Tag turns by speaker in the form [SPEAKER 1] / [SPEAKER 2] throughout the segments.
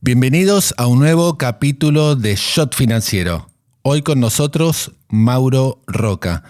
[SPEAKER 1] Bienvenidos a un nuevo capítulo de Shot Financiero. Hoy con nosotros Mauro Roca.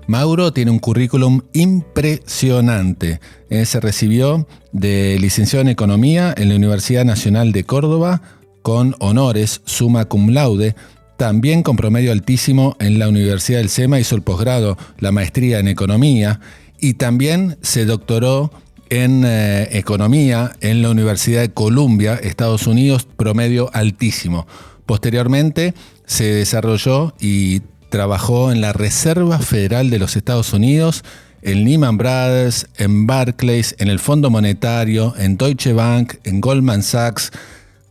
[SPEAKER 1] Mauro tiene un currículum impresionante. Se recibió de licenciado en Economía en la Universidad Nacional de Córdoba con honores summa cum laude. También con promedio altísimo en la Universidad del SEMA hizo el posgrado, la maestría en Economía y también se doctoró en Economía en la Universidad de Columbia, Estados Unidos, promedio altísimo. Posteriormente se desarrolló y trabajó en la Reserva Federal de los Estados Unidos, en Lehman Brothers, en Barclays, en el Fondo Monetario, en Deutsche Bank, en Goldman Sachs.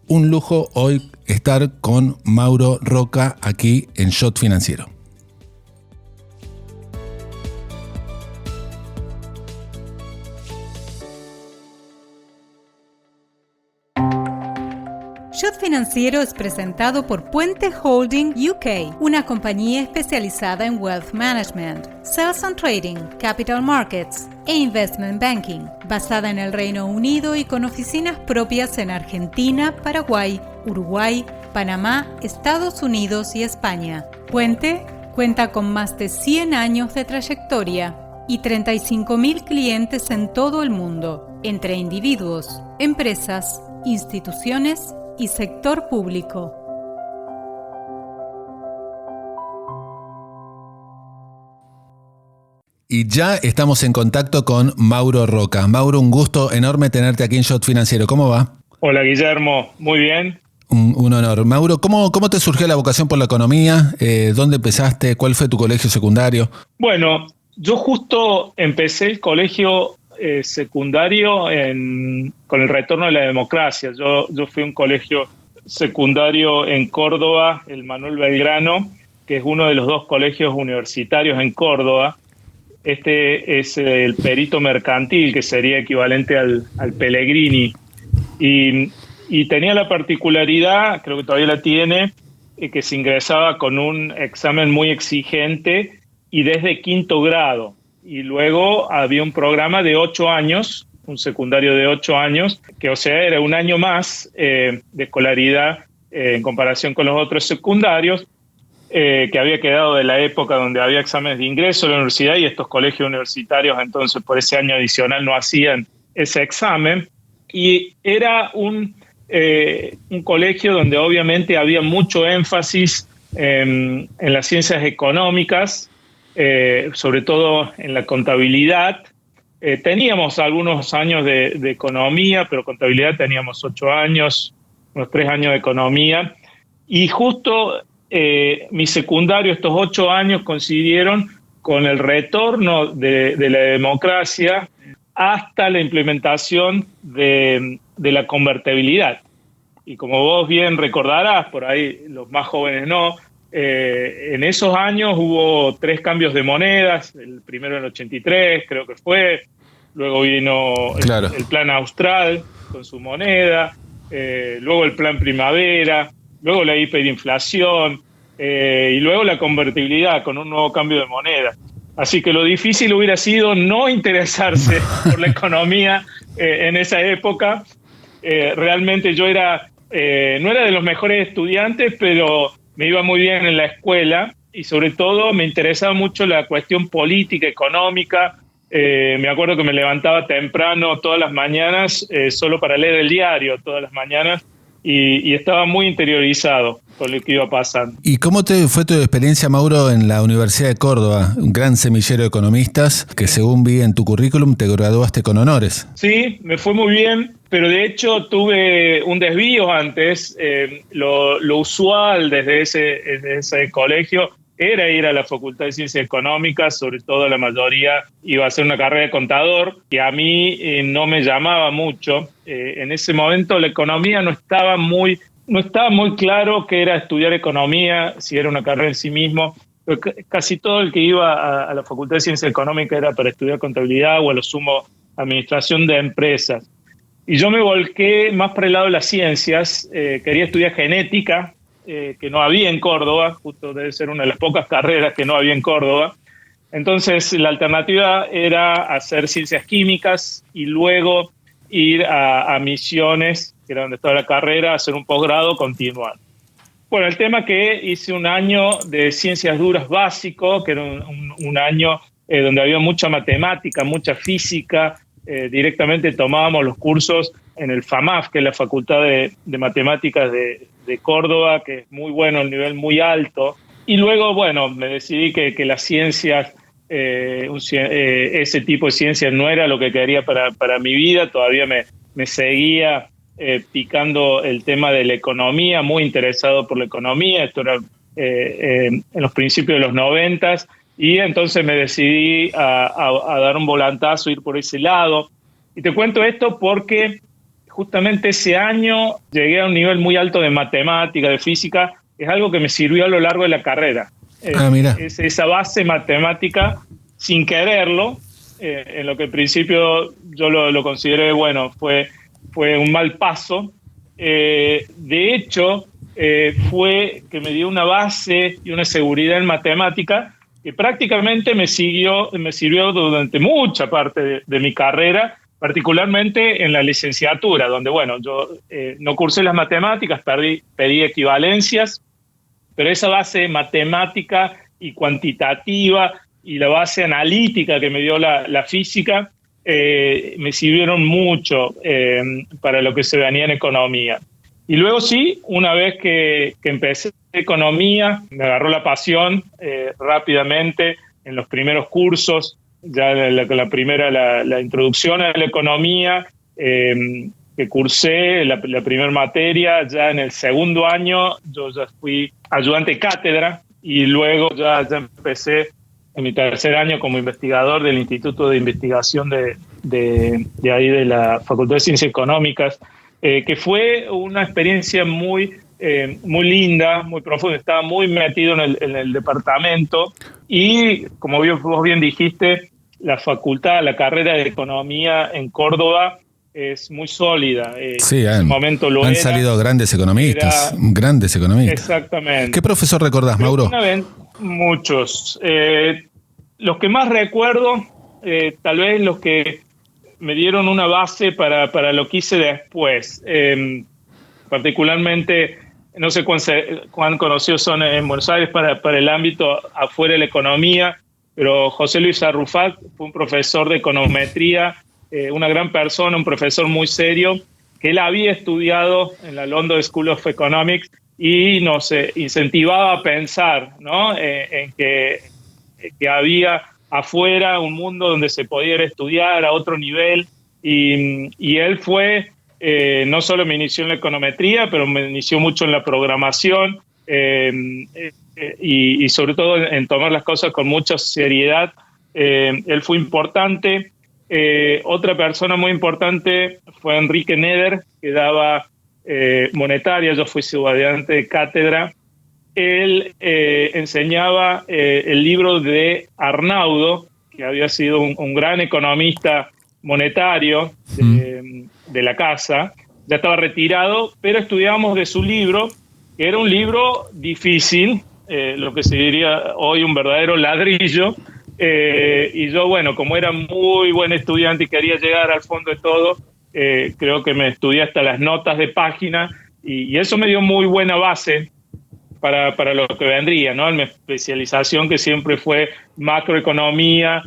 [SPEAKER 1] Un lujo hoy estar con Mauro Roca aquí en Shot Financiero.
[SPEAKER 2] Shot Financiero es presentado por Puente Holding UK, una compañía especializada en Wealth Management, Sales and Trading, Capital Markets e Investment Banking, basada en el Reino Unido y con oficinas propias en Argentina, Paraguay, Uruguay, Panamá, Estados Unidos y España. Puente cuenta con más de 100 años de trayectoria y 35.000 clientes en todo el mundo, entre individuos, empresas, instituciones y sector público.
[SPEAKER 1] Y ya estamos en contacto con Mauro Roca. Mauro, un gusto enorme tenerte aquí en Shot Financiero. ¿Cómo va?
[SPEAKER 3] Hola, Guillermo. Muy bien.
[SPEAKER 1] Un honor. Mauro, ¿cómo te surgió la vocación por la economía? ¿Dónde empezaste? ¿Cuál fue tu colegio secundario?
[SPEAKER 3] Bueno, yo justo empecé el colegio secundario con el retorno de la democracia. Yo fui a un colegio secundario en Córdoba, el Manuel Belgrano, que es uno de los dos colegios universitarios en Córdoba. Este es el Perito Mercantil, que sería equivalente al Pellegrini. Y tenía la particularidad, creo que todavía la tiene, que se ingresaba con un examen muy exigente y desde quinto grado. Y luego había un programa de 8 años, un secundario de 8 años, que o sea era un año más de escolaridad en comparación con los otros secundarios, que había quedado de la época donde había exámenes de ingreso a la universidad y estos colegios universitarios entonces por ese año adicional no hacían ese examen. Y era un colegio donde obviamente había mucho énfasis en las ciencias económicas, sobre todo en la contabilidad. Teníamos algunos años de economía, pero contabilidad teníamos 8 años, unos 3 años de economía. Y justo mi secundario, estos 8 años coincidieron con el retorno de la democracia hasta la implementación de la convertibilidad. Y como vos bien recordarás, por ahí los más jóvenes no, en esos años hubo 3 cambios de monedas, el primero en el 83 creo que fue, luego vino el plan austral con su moneda, luego el plan primavera, luego la hiperinflación y luego la convertibilidad con un nuevo cambio de moneda. Así que lo difícil hubiera sido no interesarse por la economía en esa época. Realmente yo no era de los mejores estudiantes, pero me iba muy bien en la escuela y sobre todo me interesaba mucho la cuestión política, económica. Me acuerdo que me levantaba temprano todas las mañanas solo para leer el diario todas las mañanas y estaba muy interiorizado con lo que iba pasando.
[SPEAKER 1] ¿Y cómo fue tu experiencia, Mauro, en la Universidad de Córdoba? Un gran semillero de economistas que, según vi en tu currículum, te graduaste con honores.
[SPEAKER 3] Sí, me fue muy bien, pero de hecho tuve un desvío antes. Lo usual desde ese colegio era ir a la Facultad de Ciencias Económicas, sobre todo la mayoría iba a hacer una carrera de contador, que a mí no me llamaba mucho. En ese momento la economía no estaba muy claro qué era estudiar economía, si era una carrera en sí mismo. Casi todo el que iba a la Facultad de Ciencias Económicas era para estudiar contabilidad o a lo sumo administración de empresas. Y yo me volqué más para el lado de las ciencias, quería estudiar genética, que no había en Córdoba, justo debe ser una de las pocas carreras que no había en Córdoba. Entonces la alternativa era hacer ciencias químicas y luego ir a Misiones, que era donde estaba la carrera, hacer un posgrado, continuar. Bueno, el tema que hice un año de ciencias duras básico, que era un año donde había mucha matemática, mucha física. Directamente tomábamos los cursos en el FAMAF, que es la Facultad de Matemáticas de Córdoba, que es muy bueno, el nivel muy alto. Y luego, bueno, me decidí que las ciencias, ese tipo de ciencias no era lo que quería para mi vida. Todavía me seguía picando el tema de la economía, muy interesado por la economía. Esto era en los principios de los 90s. Y entonces me decidí a dar un volantazo, ir por ese lado. Y te cuento esto porque justamente ese año llegué a un nivel muy alto de matemática, de física. Es algo que me sirvió a lo largo de la carrera.
[SPEAKER 1] Mira.
[SPEAKER 3] Es esa base matemática, sin quererlo, en lo que al principio yo lo consideré, bueno, fue un mal paso. De hecho, fue que me dio una base y una seguridad en matemática que prácticamente me sirvió durante mucha parte de mi carrera, particularmente en la licenciatura, donde, bueno, yo no cursé las matemáticas, pedí equivalencias, pero esa base matemática y cuantitativa y la base analítica que me dio la física me sirvieron mucho para lo que se venía en economía. Y luego sí, una vez que empecé economía, me agarró la pasión rápidamente en los primeros cursos, ya la primera, la introducción a la economía, que cursé, la primera materia, ya en el segundo año yo ya fui ayudante cátedra y luego ya empecé en mi tercer año como investigador del Instituto de Investigación de ahí de la Facultad de Ciencias Económicas, que fue una experiencia muy linda, muy profunda. Estaba muy metido en el departamento y, como vos bien dijiste, la facultad, la carrera de economía en Córdoba es muy sólida.
[SPEAKER 1] Sí,
[SPEAKER 3] en ese momento lo
[SPEAKER 1] han
[SPEAKER 3] era.
[SPEAKER 1] salido grandes economistas.
[SPEAKER 3] Exactamente.
[SPEAKER 1] ¿Qué profesor recordás, Mauro?
[SPEAKER 3] Muchos. Los que más recuerdo, tal vez los que me dieron una base para lo que hice después. Particularmente, no sé cuán conocidos son en Buenos Aires para el ámbito afuera de la economía, pero José Luis Arrufat fue un profesor de econometría, una gran persona, un profesor muy serio, que él había estudiado en la London School of Economics y nos incentivaba a pensar, ¿no? En que había afuera un mundo donde se podía estudiar a otro nivel, y él fue, no solo me inició en la econometría, pero me inició mucho en la programación y sobre todo en tomar las cosas con mucha seriedad. Él fue importante. Otra persona muy importante fue Enrique Neder, que daba monetaria. Yo fui su ayudante de cátedra. Él enseñaba el libro de Arnaudo, que había sido un gran economista monetario de la casa. Ya estaba retirado, pero estudiábamos de su libro, que era un libro difícil, lo que se diría hoy un verdadero ladrillo. Y yo, bueno, como era muy buen estudiante y quería llegar al fondo de todo, creo que me estudié hasta las notas de página, y eso me dio muy buena base para lo que vendría, ¿no? En mi especialización, que siempre fue macroeconomía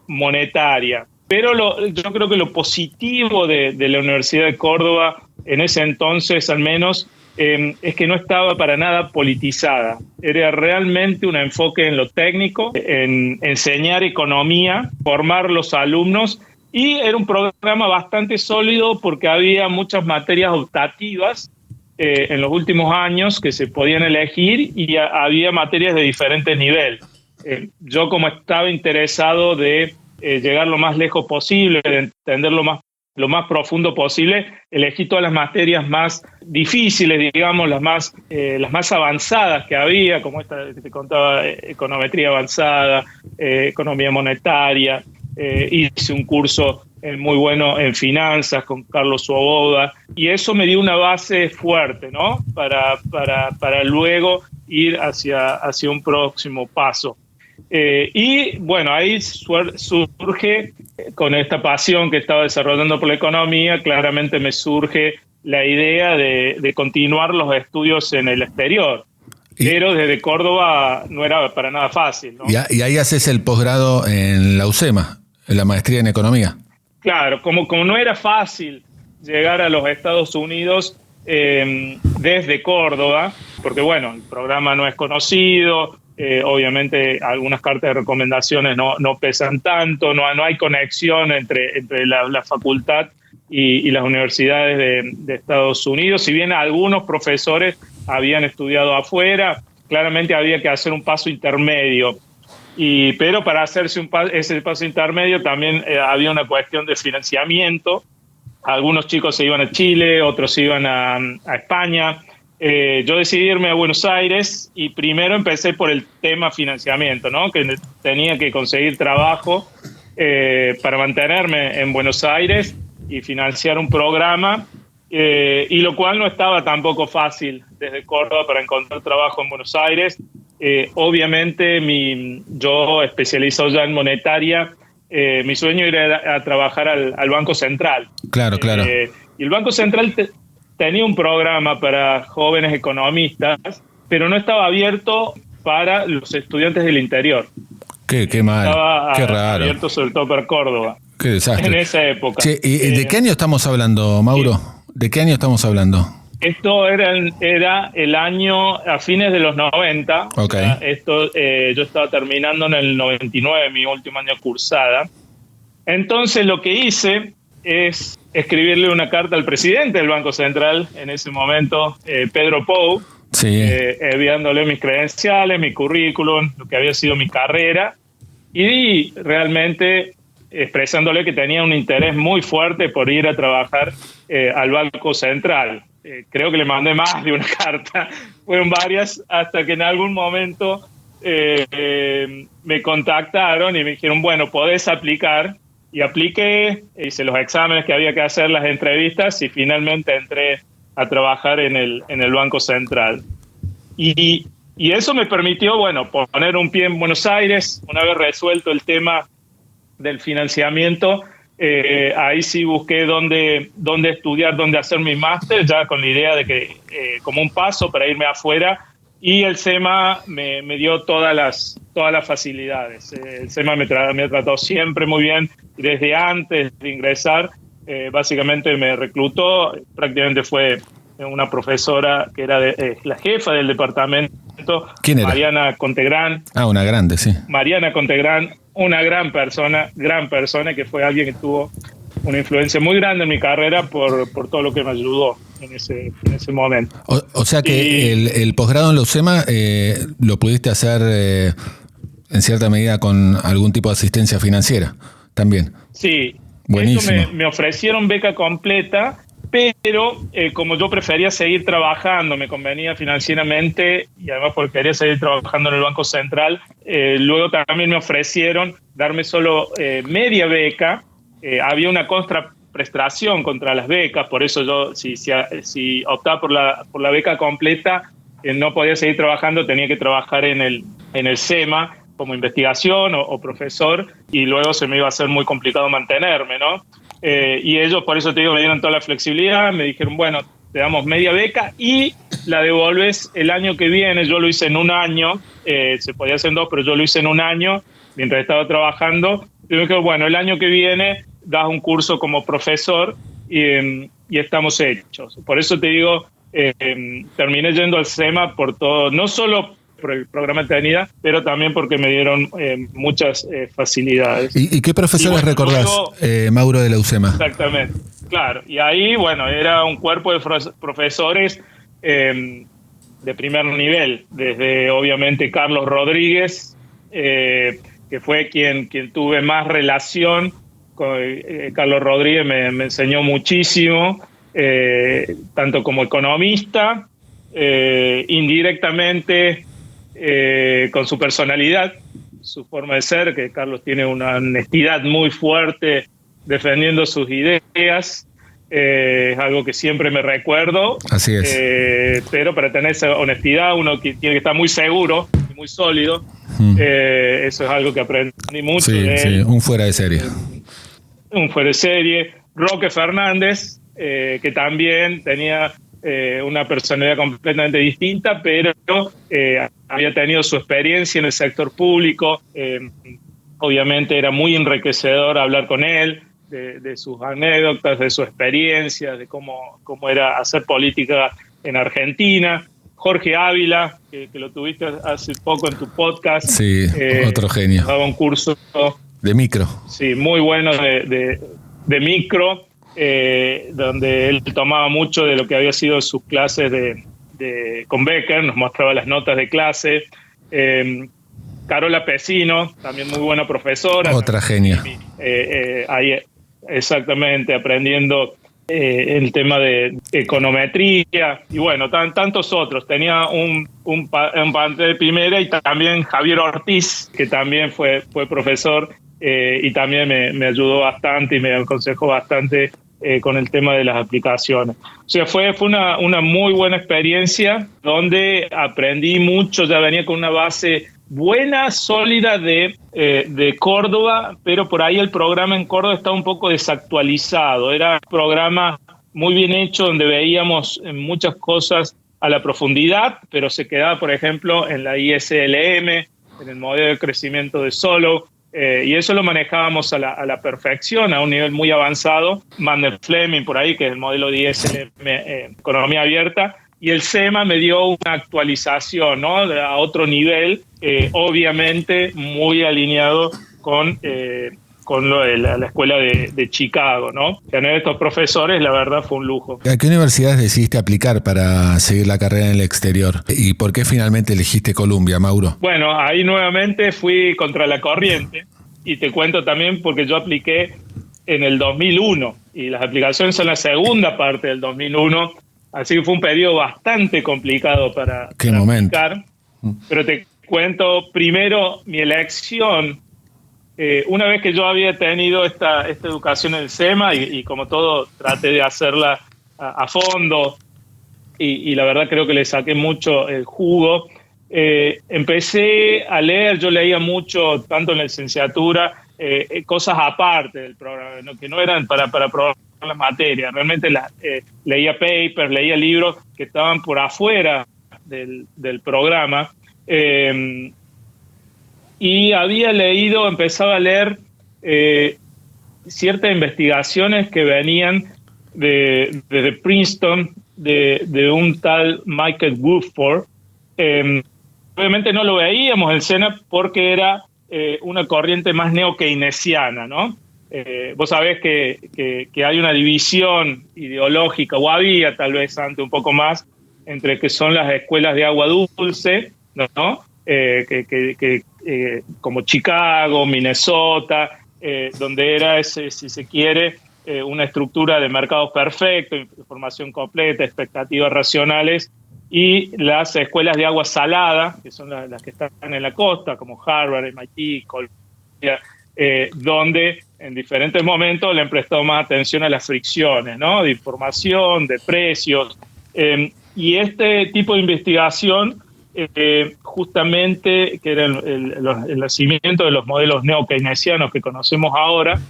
[SPEAKER 3] monetaria. Pero yo creo que lo positivo de la Universidad de Córdoba, en ese entonces al menos, es que no estaba para nada politizada. Era realmente un enfoque en lo técnico, en enseñar economía, formar los alumnos, y era un programa bastante sólido porque había muchas materias optativas en los últimos años que se podían elegir, y había materias de diferentes niveles. Yo, como estaba interesado de llegar lo más lejos posible, de entender lo más profundo posible, elegí todas las materias más difíciles, digamos, las más avanzadas que había, como esta que te contaba, econometría avanzada, economía monetaria. Hice un curso muy bueno en finanzas con Carlos Swoboda, y eso me dio una base fuerte, ¿no? Para luego ir hacia un próximo paso. Y bueno, ahí surge, con esta pasión que estaba desarrollando por la economía, claramente me surge la idea de continuar los estudios en el exterior. Pero desde Córdoba no era para nada fácil, ¿no?
[SPEAKER 1] Y ahí haces el posgrado en la UCEMA, en la maestría en economía.
[SPEAKER 3] Claro, como no era fácil llegar a los Estados Unidos desde Córdoba, porque bueno, el programa no es conocido, obviamente algunas cartas de recomendaciones no pesan tanto, no hay conexión entre la facultad y las universidades de Estados Unidos. Si bien algunos profesores habían estudiado afuera, claramente había que hacer un paso intermedio. Pero para hacerse ese paso intermedio también había una cuestión de financiamiento. Algunos chicos se iban a Chile, otros se iban a España. Yo decidí irme a Buenos Aires y primero empecé por el tema financiamiento, ¿no? Que tenía que conseguir trabajo para mantenerme en Buenos Aires y financiar un programa, y lo cual no estaba tampoco fácil desde Córdoba para encontrar trabajo en Buenos Aires. Obviamente yo especializado ya en monetaria, mi sueño era a trabajar al Banco Central.
[SPEAKER 1] Claro.
[SPEAKER 3] Y el Banco Central tenía un programa para jóvenes economistas, pero no estaba abierto para los estudiantes del interior.
[SPEAKER 1] Qué mal, qué raro.
[SPEAKER 3] Abierto sobre todo para Córdoba.
[SPEAKER 1] Qué desastre.
[SPEAKER 3] En esa época.
[SPEAKER 1] Che, ¿y de qué año estamos hablando, Mauro?
[SPEAKER 3] Sí.
[SPEAKER 1] ¿De qué año estamos hablando?
[SPEAKER 3] Esto era el año a fines de los 90.
[SPEAKER 1] Okay.
[SPEAKER 3] Yo estaba terminando en el 99, mi último año cursada. Entonces lo que hice es escribirle una carta al presidente del Banco Central, en ese momento, Pedro Pou,
[SPEAKER 1] sí.
[SPEAKER 3] enviándole mis credenciales, mi currículum, lo que había sido mi carrera, y realmente expresándole que tenía un interés muy fuerte por ir a trabajar al Banco Central. Creo que le mandé más de una carta, fueron varias, hasta que en algún momento me contactaron y me dijeron, bueno, podés aplicar. Y apliqué, hice los exámenes que había que hacer, las entrevistas, y finalmente entré a trabajar en el Banco Central. Y eso me permitió, bueno, poner un pie en Buenos Aires. Una vez resuelto el tema del financiamiento, ahí sí busqué dónde estudiar, dónde hacer mi máster, ya con la idea de que como un paso para irme afuera, y el SEMA me dio todas las facilidades. El SEMA me ha tratado siempre muy bien, desde antes de ingresar. Básicamente me reclutó, prácticamente fue una profesora que era la jefa del departamento.
[SPEAKER 1] ¿Quién era?
[SPEAKER 3] Mariana Contegrán.
[SPEAKER 1] Una grande, sí.
[SPEAKER 3] Mariana Contegrán, una gran persona, que fue alguien que tuvo una influencia muy grande en mi carrera por todo lo que me ayudó en ese momento.
[SPEAKER 1] O sea que el posgrado en la UCEMA lo pudiste hacer en cierta medida con algún tipo de asistencia financiera también.
[SPEAKER 3] Sí.
[SPEAKER 1] Buenísimo.
[SPEAKER 3] Esto me ofrecieron beca completa, pero como yo prefería seguir trabajando, me convenía financieramente, y además porque quería seguir trabajando en el Banco Central, luego también me ofrecieron darme solo media beca. Había una contraprestación contra las becas, por eso yo, si optaba por la beca completa, no podía seguir trabajando, tenía que trabajar en el SEMA como investigación o profesor, y luego se me iba a hacer muy complicado mantenerme, ¿no? Y ellos, por eso te digo, me dieron toda la flexibilidad, me dijeron, bueno, te damos media beca y la devuelves el año que viene. Yo lo hice en un año, se podía hacer en 2, pero yo lo hice en un año mientras estaba trabajando. Y me dijeron, bueno, el año que viene das un curso como profesor y estamos hechos. Por eso te digo, terminé yendo al SEMA por todo, no solo por el programa de eternidad, pero también porque me dieron muchas facilidades.
[SPEAKER 1] ¿Y qué profesores recordás, luego, Mauro, de la UCEMA?
[SPEAKER 3] Exactamente, claro. Y ahí, bueno, era un cuerpo de profesores de primer nivel, desde obviamente Carlos Rodríguez, que fue quien tuve más relación con. Carlos Rodríguez me enseñó muchísimo, tanto como economista, indirectamente, con su personalidad, su forma de ser, que Carlos tiene una honestidad muy fuerte defendiendo sus ideas, es algo que siempre me recuerdo.
[SPEAKER 1] Así es.
[SPEAKER 3] Pero para tener esa honestidad uno tiene que estar muy seguro muy sólido. Eso es algo que aprendí mucho.
[SPEAKER 1] Sí, un fuera de serie.
[SPEAKER 3] Un fuera de serie. Roque Fernández, que también tenía una personalidad completamente distinta, pero había tenido su experiencia en el sector público. Obviamente era muy enriquecedor hablar con él, de sus anécdotas, de su experiencia, de cómo era hacer política en Argentina. Jorge Ávila, que lo tuviste hace poco en tu podcast.
[SPEAKER 1] Sí, otro genio.
[SPEAKER 3] Daba un curso
[SPEAKER 1] de micro.
[SPEAKER 3] Sí, muy bueno de micro, donde él tomaba mucho de lo que había sido sus clases con Becker, nos mostraba las notas de clase. Carola Pesino, también muy buena profesora.
[SPEAKER 1] Otra genia.
[SPEAKER 3] Ahí, exactamente, aprendiendo el tema de econometría y bueno, tantos otros. Tenía un plantel de primera y también Javier Ortiz, que también fue profesor y también me ayudó bastante y me aconsejó bastante con el tema de las aplicaciones. O sea, fue una muy buena experiencia donde aprendí mucho, ya venía con una base buena, sólida de Córdoba, pero por ahí el programa en Córdoba estaba un poco desactualizado. Era un programa muy bien hecho donde veíamos muchas cosas a la profundidad, pero se quedaba, por ejemplo, en la ISLM, en el modelo de crecimiento de Solow, y eso lo manejábamos a la perfección, a un nivel muy avanzado. Mander Fleming por ahí, que es el modelo de ISLM, economía abierta, y el SEMA me dio una actualización, ¿no?, a otro nivel, obviamente muy alineado con la escuela de Chicago, ¿no? Tener estos profesores, la verdad, fue un lujo.
[SPEAKER 1] ¿A qué universidades decidiste aplicar para seguir la carrera en el exterior? ¿Y por qué finalmente elegiste Columbia, Mauro?
[SPEAKER 3] Bueno, ahí nuevamente fui contra la corriente, y te cuento también porque yo apliqué en el 2001, y las aplicaciones son la segunda parte del 2001, así que fue un periodo bastante complicado para aplicar. Pero te cuento primero mi elección. Una vez que yo había tenido esta educación en el SEMA y como todo traté de hacerla a fondo y la verdad creo que le saqué mucho el jugo, empecé a leer. Yo leía mucho, tanto en la licenciatura, cosas aparte del programa, ¿no?, que no eran para probar las materias. Realmente leía papers, leía libros que estaban por afuera del programa. Y había empezaba a leer ciertas investigaciones que venían desde Princeton, de un tal Michael Woodford. Obviamente no lo veíamos en SENA porque era una corriente más neo-keynesiana, ¿no? Vos sabés que hay una división ideológica, o había tal vez antes un poco más, entre que son las escuelas de agua dulce, ¿no? Como Chicago, Minnesota, donde era, si se quiere, una estructura de mercados perfecto, información completa, expectativas racionales, y las escuelas de agua salada, que son las que están en la costa, como Harvard, MIT, Columbia, donde en diferentes momentos le han prestado más atención a las fricciones, ¿no?, de información, de precios. Y este tipo de investigación, justamente, que era el nacimiento de los modelos neo-keynesianos que conocemos ahora,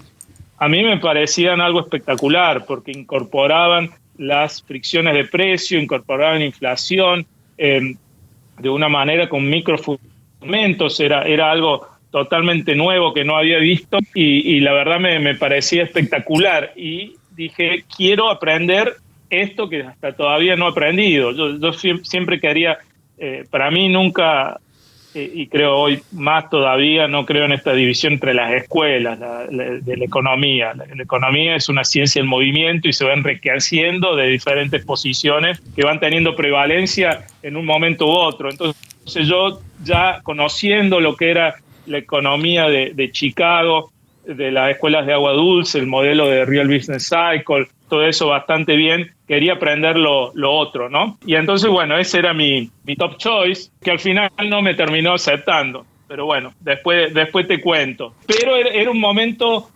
[SPEAKER 3] a mí me parecían algo espectacular porque incorporaban las fricciones de precio, incorporaban inflación de una manera con microfundamentos. Era algo totalmente nuevo que no había visto y la verdad me parecía espectacular y dije, quiero aprender esto que hasta todavía no he aprendido. Yo siempre quería, para mí nunca, y creo hoy más todavía, no creo en esta división entre las escuelas de la economía. La economía es una ciencia en movimiento y se va enriqueciendo de diferentes posiciones que van teniendo prevalencia en un momento u otro. Entonces yo, ya conociendo lo que era la economía de Chicago, de las escuelas de agua dulce, el modelo de Real Business Cycle, todo eso bastante bien, quería aprender lo otro, ¿no? Y entonces, bueno, ese era mi top choice, que al final no me terminó aceptando. Pero bueno, después te cuento. Pero era un momento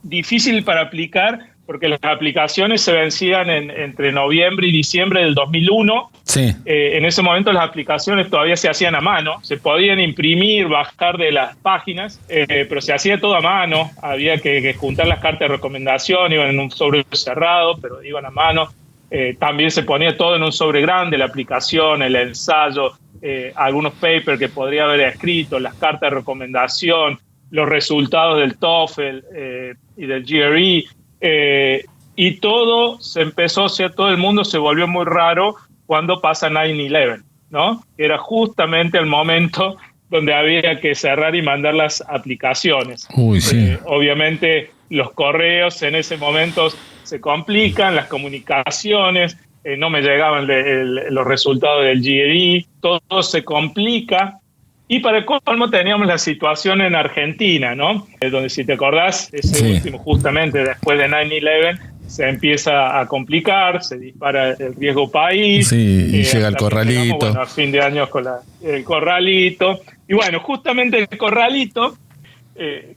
[SPEAKER 3] difícil para aplicar, porque las aplicaciones se vencían entre noviembre y diciembre del 2001.
[SPEAKER 1] Sí.
[SPEAKER 3] En ese momento las aplicaciones todavía se hacían a mano, se podían imprimir, bajar de las páginas, pero se hacía todo a mano, había que juntar las cartas de recomendación, iban en un sobre cerrado, pero iban a mano. También se ponía todo en un sobre grande, la aplicación, el ensayo, algunos papers que podría haber escrito, las cartas de recomendación, los resultados del TOEFL y del GRE, y todo se empezó, o sea, todo el mundo se volvió muy raro cuando pasa 9/11, ¿no? Era justamente el momento donde había que cerrar y mandar las aplicaciones.
[SPEAKER 1] Uy, sí.
[SPEAKER 3] Obviamente los correos en ese momento se complican, las comunicaciones, no me llegaban los resultados del GRE, todo se complica. Y para el colmo teníamos la situación en Argentina, ¿no? Donde, si te acordás, ese último, justamente después de 9/11, se empieza a complicar, se dispara el riesgo país.
[SPEAKER 1] Sí, y llega el corralito.
[SPEAKER 3] Bueno, a fin de año con el corralito. Y bueno, justamente el corralito,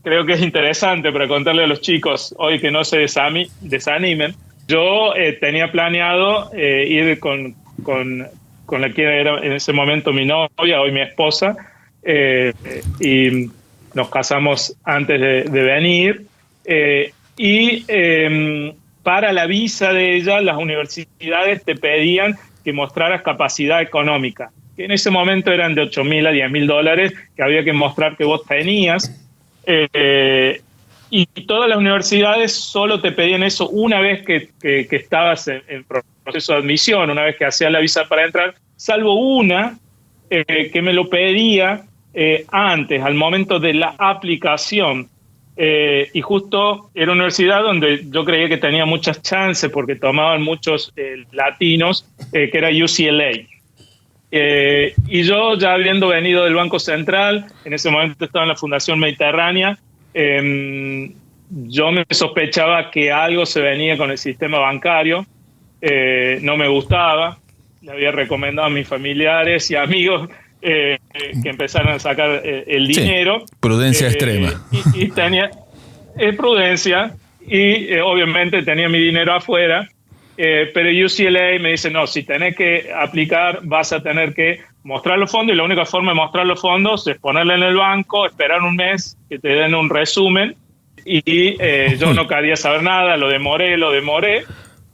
[SPEAKER 3] creo que es interesante para contarle a los chicos hoy que no se desanimen. Yo tenía planeado ir con la que era en ese momento mi novia, hoy mi esposa, y nos casamos antes de venir. Para la visa de ella, las universidades te pedían que mostraras capacidad económica, que en ese momento eran de $8.000 a $10.000, que había que mostrar que vos tenías. Y todas las universidades solo te pedían eso una vez que estabas en proceso de admisión, una vez que hacías la visa para entrar, salvo una que me lo pedía antes, al momento de la aplicación. Y justo era una universidad donde yo creía que tenía muchas chances porque tomaban muchos latinos, que era UCLA. Y yo, ya habiendo venido del Banco Central, en ese momento estaba en la Fundación Mediterránea, yo me sospechaba que algo se venía con el sistema bancario, no me gustaba, le había recomendado a mis familiares y amigos que empezaran a sacar el dinero.
[SPEAKER 1] Sí, prudencia extrema.
[SPEAKER 3] Y tenía prudencia y obviamente tenía mi dinero afuera, pero UCLA me dice, no, si tenés que aplicar vas a tener que mostrar los fondos, y la única forma de mostrar los fondos es ponerlo en el banco, esperar un mes que te den un resumen, y yo no quería saber nada, lo demoré,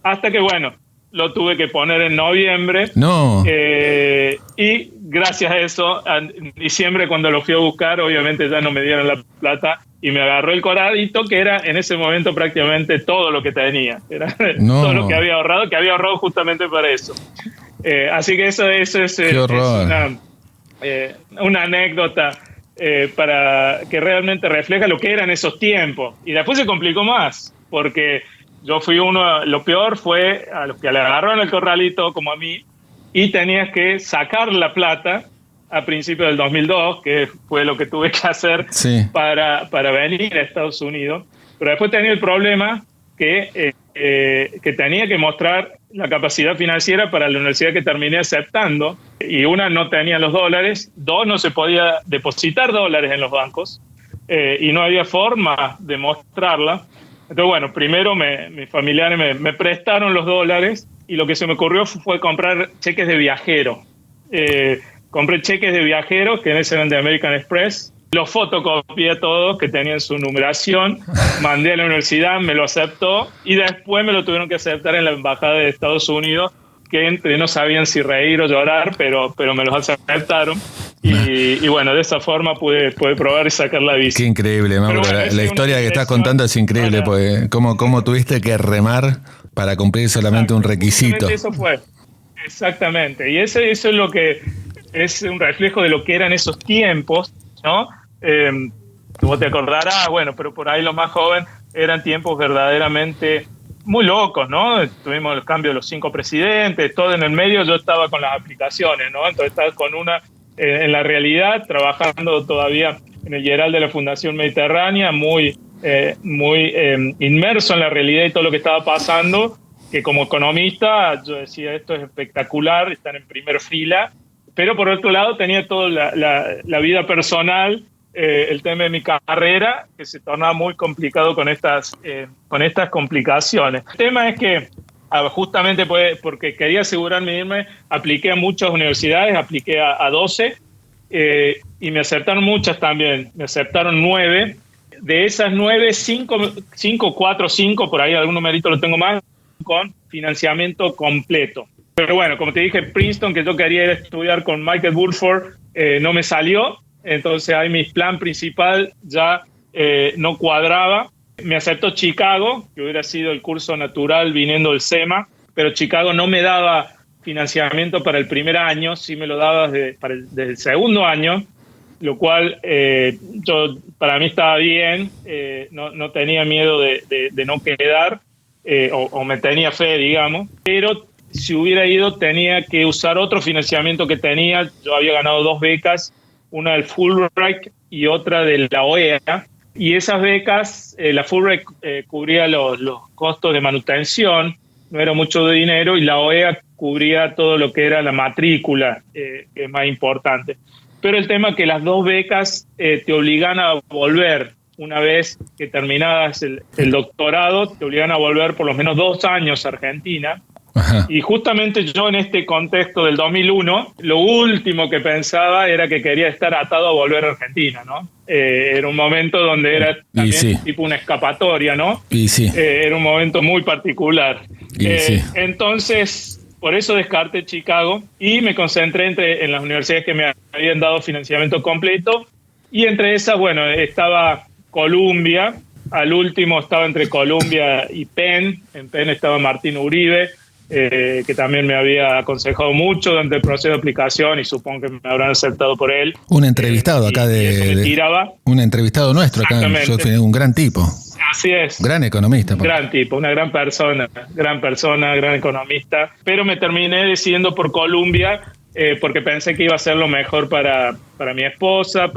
[SPEAKER 3] hasta que, bueno, lo tuve que poner en noviembre.
[SPEAKER 1] No.
[SPEAKER 3] Y gracias a eso, en diciembre, cuando lo fui a buscar, obviamente ya no me dieron la plata y me agarró el corralito, que era en ese momento prácticamente todo lo que tenía. Era todo lo que había ahorrado justamente para eso. Así que eso es una anécdota para que realmente refleja lo que eran esos tiempos. Y después se complicó más, porque yo fui lo peor fue a los que le agarraron el corralito, como a mí, y tenías que sacar la plata a principios del 2002, que fue lo que tuve que hacer para venir a Estados Unidos. Pero después tenía el problema que tenía que mostrar la capacidad financiera para la universidad que terminé aceptando, y una, no tenía los dólares, dos, no se podía depositar dólares en los bancos, y no había forma de mostrarla. Entonces, bueno, primero mis familiares me prestaron los dólares, y lo que se me ocurrió fue comprar cheques de viajero. Compré cheques de viajero, que en ese eran de American Express, los fotocopié todos, que tenían su numeración, mandé a la universidad, me lo aceptó, y después me lo tuvieron que aceptar en la embajada de Estados Unidos, que no sabían si reír o llorar, pero me los aceptaron. Y bueno, de esa forma pude probar y sacar la visa.
[SPEAKER 1] Qué increíble, Mauro. Bueno, la historia que estás contando es increíble, porque cómo tuviste que remar para cumplir solamente un requisito.
[SPEAKER 3] Eso fue, exactamente. Y eso es lo que es un reflejo de lo que eran esos tiempos, ¿no? Vos te acordarás, bueno, pero por ahí los más jóvenes eran tiempos verdaderamente muy locos, ¿no? Tuvimos el cambio de los 5 presidentes, todo en el medio. Yo estaba con las aplicaciones, ¿no? Entonces estaba con una en la realidad, trabajando todavía en el Geral de la Fundación Mediterránea, muy inmerso en la realidad y todo lo que estaba pasando, que como economista yo decía, esto es espectacular, están en primer fila, pero por otro lado tenía toda la vida personal el tema de mi carrera, que se tornaba muy complicado con estas complicaciones. El tema es que justamente porque quería asegurarme de irme, apliqué a muchas universidades, apliqué a 12 y me aceptaron muchas también, me aceptaron 9. De esas 9, 5, 4, 5, por ahí algún numerito lo tengo más, con financiamiento completo. Pero bueno, como te dije, Princeton, que yo quería ir a estudiar con Michael Burford, no me salió, entonces ahí mi plan principal ya no cuadraba. Me aceptó Chicago, que hubiera sido el curso natural viniendo del SEMA, pero Chicago no me daba financiamiento para el primer año, sí me lo daba desde el segundo año, lo cual para mí estaba bien, no tenía miedo de no quedar, o me tenía fe, digamos, pero si hubiera ido tenía que usar otro financiamiento que tenía. Yo había ganado 2 becas, una del Fulbright y otra de la OEA, y esas becas, la Fulbright cubría los costos de manutención, no era mucho de dinero, y la OEA cubría todo lo que era la matrícula, que es más importante. Pero el tema es que las 2 becas te obligan a volver, una vez que terminadas el doctorado, te obligan a volver por lo menos 2 años a Argentina. Ajá. Y justamente yo en este contexto del 2001, lo último que pensaba era que quería estar atado a volver a Argentina, ¿no? Era un momento donde era también tipo una escapatoria, ¿no?
[SPEAKER 1] Y sí.
[SPEAKER 3] Era un momento muy particular. Entonces, por eso descarté Chicago y me concentré en las universidades que me habían dado financiamiento completo, y entre esas, bueno, estaba Columbia. Al último estaba entre Columbia y Penn. En Penn estaba Martín Uribe, que también me había aconsejado mucho durante el proceso de aplicación, y supongo que me habrán aceptado por él.
[SPEAKER 1] Un entrevistado acá un entrevistado nuestro acá, un gran tipo.
[SPEAKER 3] Así es.
[SPEAKER 1] Gran economista.
[SPEAKER 3] Gran tipo, una gran persona, gran economista. Pero me terminé decidiendo por Columbia, porque pensé que iba a ser lo mejor para mi esposa,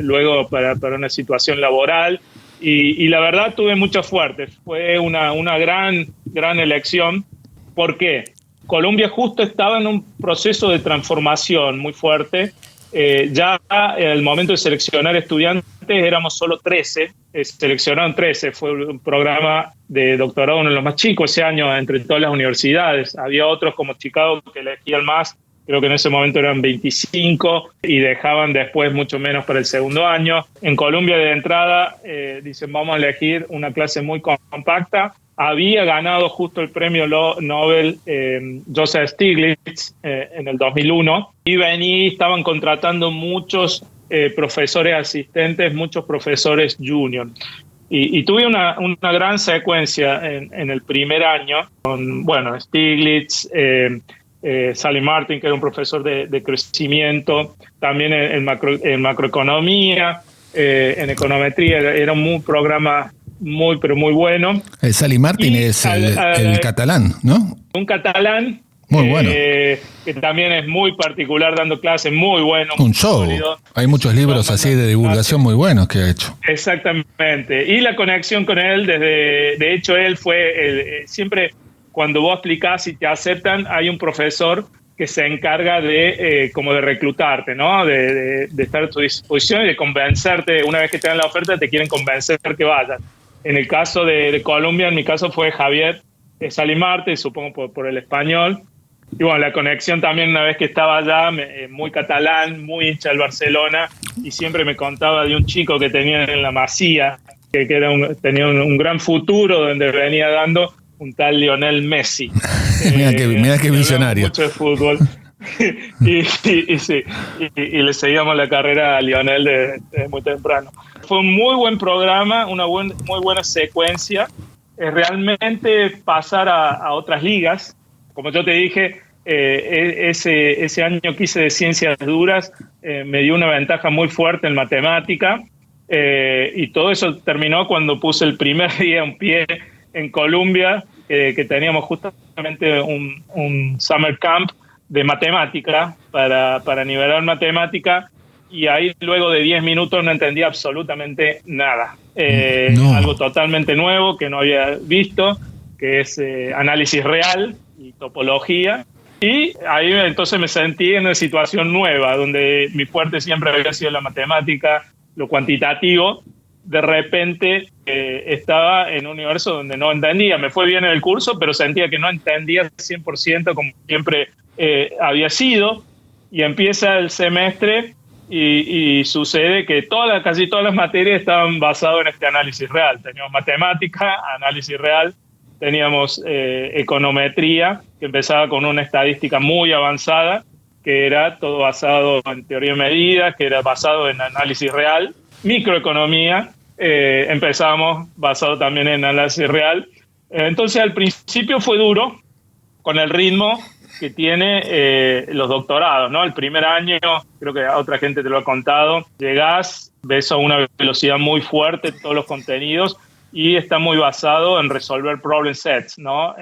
[SPEAKER 3] luego para una situación laboral. Y la verdad tuve mucha suerte. Fue una gran elección. ¿Por qué? Columbia justo estaba en un proceso de transformación muy fuerte. Ya en el momento de seleccionar estudiantes éramos solo 13, seleccionaron 13, fue un programa de doctorado uno de los más chicos ese año entre todas las universidades. Había otros como Chicago que elegían más, creo que en ese momento eran 25 y dejaban después mucho menos para el segundo año. En Columbia de entrada dicen vamos a elegir una clase muy compacta. Había ganado justo el premio Nobel Joseph Stiglitz en el 2001 y estaban contratando muchos profesores asistentes, muchos profesores junior. Y tuve una gran secuencia en el primer año con, bueno, Stiglitz, Sally Martin, que era un profesor de crecimiento, también en macroeconomía, en econometría, era un programa pero muy bueno.
[SPEAKER 1] Sally Martin es el catalán, ¿no?
[SPEAKER 3] Un catalán
[SPEAKER 1] muy bueno,
[SPEAKER 3] que también es muy particular dando clases, muy bueno.
[SPEAKER 1] Un show. Sólido. Hay muchos libros así de divulgación muy buenos que ha hecho.
[SPEAKER 3] Exactamente. Y la conexión con él, de hecho, él fue siempre cuando vos aplicás y te aceptan, hay un profesor que se encarga de reclutarte, ¿no? De estar a tu disposición y de convencerte. Una vez que te dan la oferta, te quieren convencer que vayas. En el caso de Colombia, en mi caso fue Javier Sally Martin, supongo por el español. Y bueno, la conexión también, una vez que estaba allá, muy catalán, muy hincha del Barcelona, y siempre me contaba de un chico que tenía en la Masía, que tenía un gran futuro, donde venía dando un tal Lionel Messi.
[SPEAKER 1] Mira qué visionario.
[SPEAKER 3] Mucho de fútbol. y le seguíamos la carrera a Lionel de muy temprano. Fue un muy buen programa, muy buena secuencia. Realmente pasar a otras ligas. Como yo te dije, ese año que hice de ciencias duras me dio una ventaja muy fuerte en matemática, y todo eso terminó cuando puse el primer día un pie en Columbia, que teníamos justamente un summer camp de matemática para nivelar matemática, y ahí luego de 10 minutos no entendía absolutamente nada. Algo totalmente nuevo que no había visto, que es análisis real y topología. Y ahí entonces me sentí en una situación nueva, donde mi fuerte siempre había sido la matemática, lo cuantitativo, de repente estaba en un universo donde no entendía. Me fue bien en el curso, pero sentía que no entendía 100% como siempre había sido. Y empieza el semestre y sucede que casi todas las materias estaban basadas en este análisis real. Teníamos matemática, análisis real, teníamos econometría, que empezaba con una estadística muy avanzada, que era todo basado en teoría de medidas, que era basado en análisis real. Microeconomía, empezamos basado también en análisis real. Entonces al principio fue duro con el ritmo que tiene los doctorados, ¿no? El primer año, creo que a otra gente te lo ha contado, llegás, ves a una velocidad muy fuerte todos los contenidos y está muy basado en resolver problem sets, ¿no?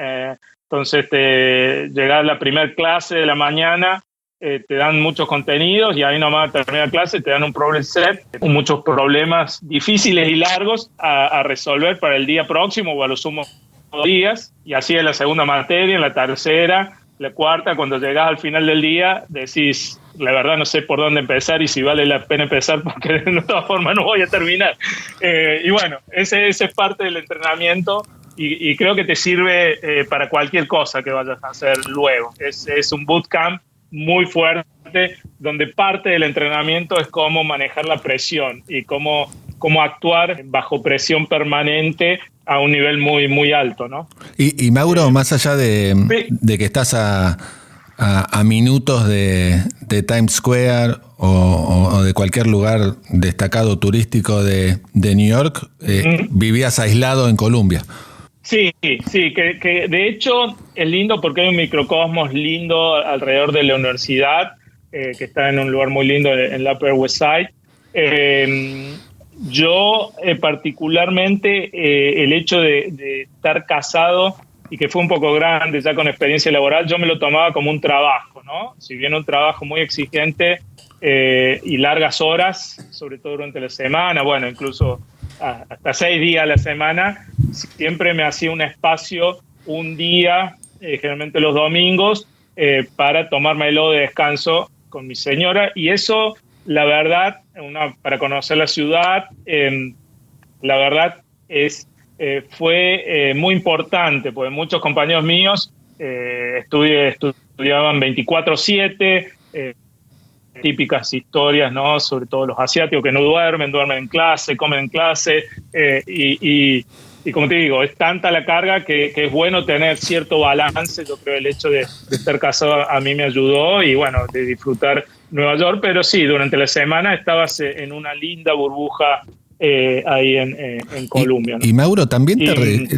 [SPEAKER 3] Entonces llegás a la primera clase de la mañana, te dan muchos contenidos y ahí nomás termina la clase, te dan un problem set con muchos problemas difíciles y largos a resolver para el día próximo o a lo sumo 2 días, y así en la segunda materia, en la tercera, la cuarta, cuando llegás al final del día, decís, la verdad no sé por dónde empezar y si vale la pena empezar porque de todas formas no voy a terminar. Y bueno, ese es parte del entrenamiento y creo que te sirve para cualquier cosa que vayas a hacer luego. Es un bootcamp muy fuerte, donde parte del entrenamiento es cómo manejar la presión y cómo actuar bajo presión permanente a un nivel muy, muy alto, ¿no?
[SPEAKER 1] Y Mauro, más allá de que estás a minutos de Times Square o de cualquier lugar destacado turístico de New York, vivías aislado en Columbia.
[SPEAKER 3] Sí, que de hecho es lindo porque hay un microcosmos lindo alrededor de la universidad, que está en un lugar muy lindo en la Upper West Side. Yo particularmente el hecho de estar casado y que fue un poco grande ya con experiencia laboral, yo me lo tomaba como un trabajo, ¿no? Si bien un trabajo muy exigente y largas horas, sobre todo durante la semana, bueno, incluso hasta 6 días a la semana, siempre me hacía un espacio, un día, generalmente los domingos, para tomármelo de descanso con mi señora, y eso, la verdad, para conocer la ciudad, la verdad fue muy importante, porque muchos compañeros míos estudiaban 24/7, típicas historias, ¿no? Sobre todo los asiáticos que no duermen en clase, comen en clase, y como te digo, es tanta la carga que es bueno tener cierto balance. Yo creo que el hecho de estar casado a mí me ayudó, y bueno, de disfrutar Nueva York, pero sí, durante la semana estabas en una linda burbuja ahí en Columbia, ¿no?
[SPEAKER 1] Y Mauro, también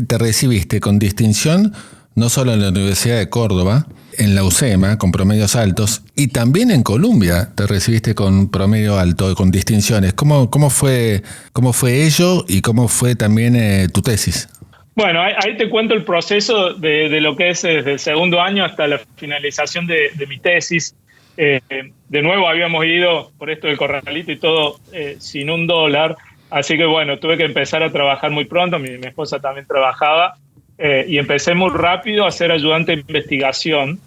[SPEAKER 1] te recibiste con distinción, no solo en la Universidad de Córdoba, en la UCEMA, con promedios altos, y también en Columbia te recibiste con promedio alto, con distinciones. ¿Cómo fue ello y cómo fue también tu tesis?
[SPEAKER 3] Bueno, ahí te cuento el proceso de lo que es desde el segundo año hasta la finalización de mi tesis. De nuevo habíamos ido por esto del corralito y todo sin $1, así que bueno, tuve que empezar a trabajar muy pronto. Mi esposa también trabajaba, y empecé muy rápido a ser ayudante de investigación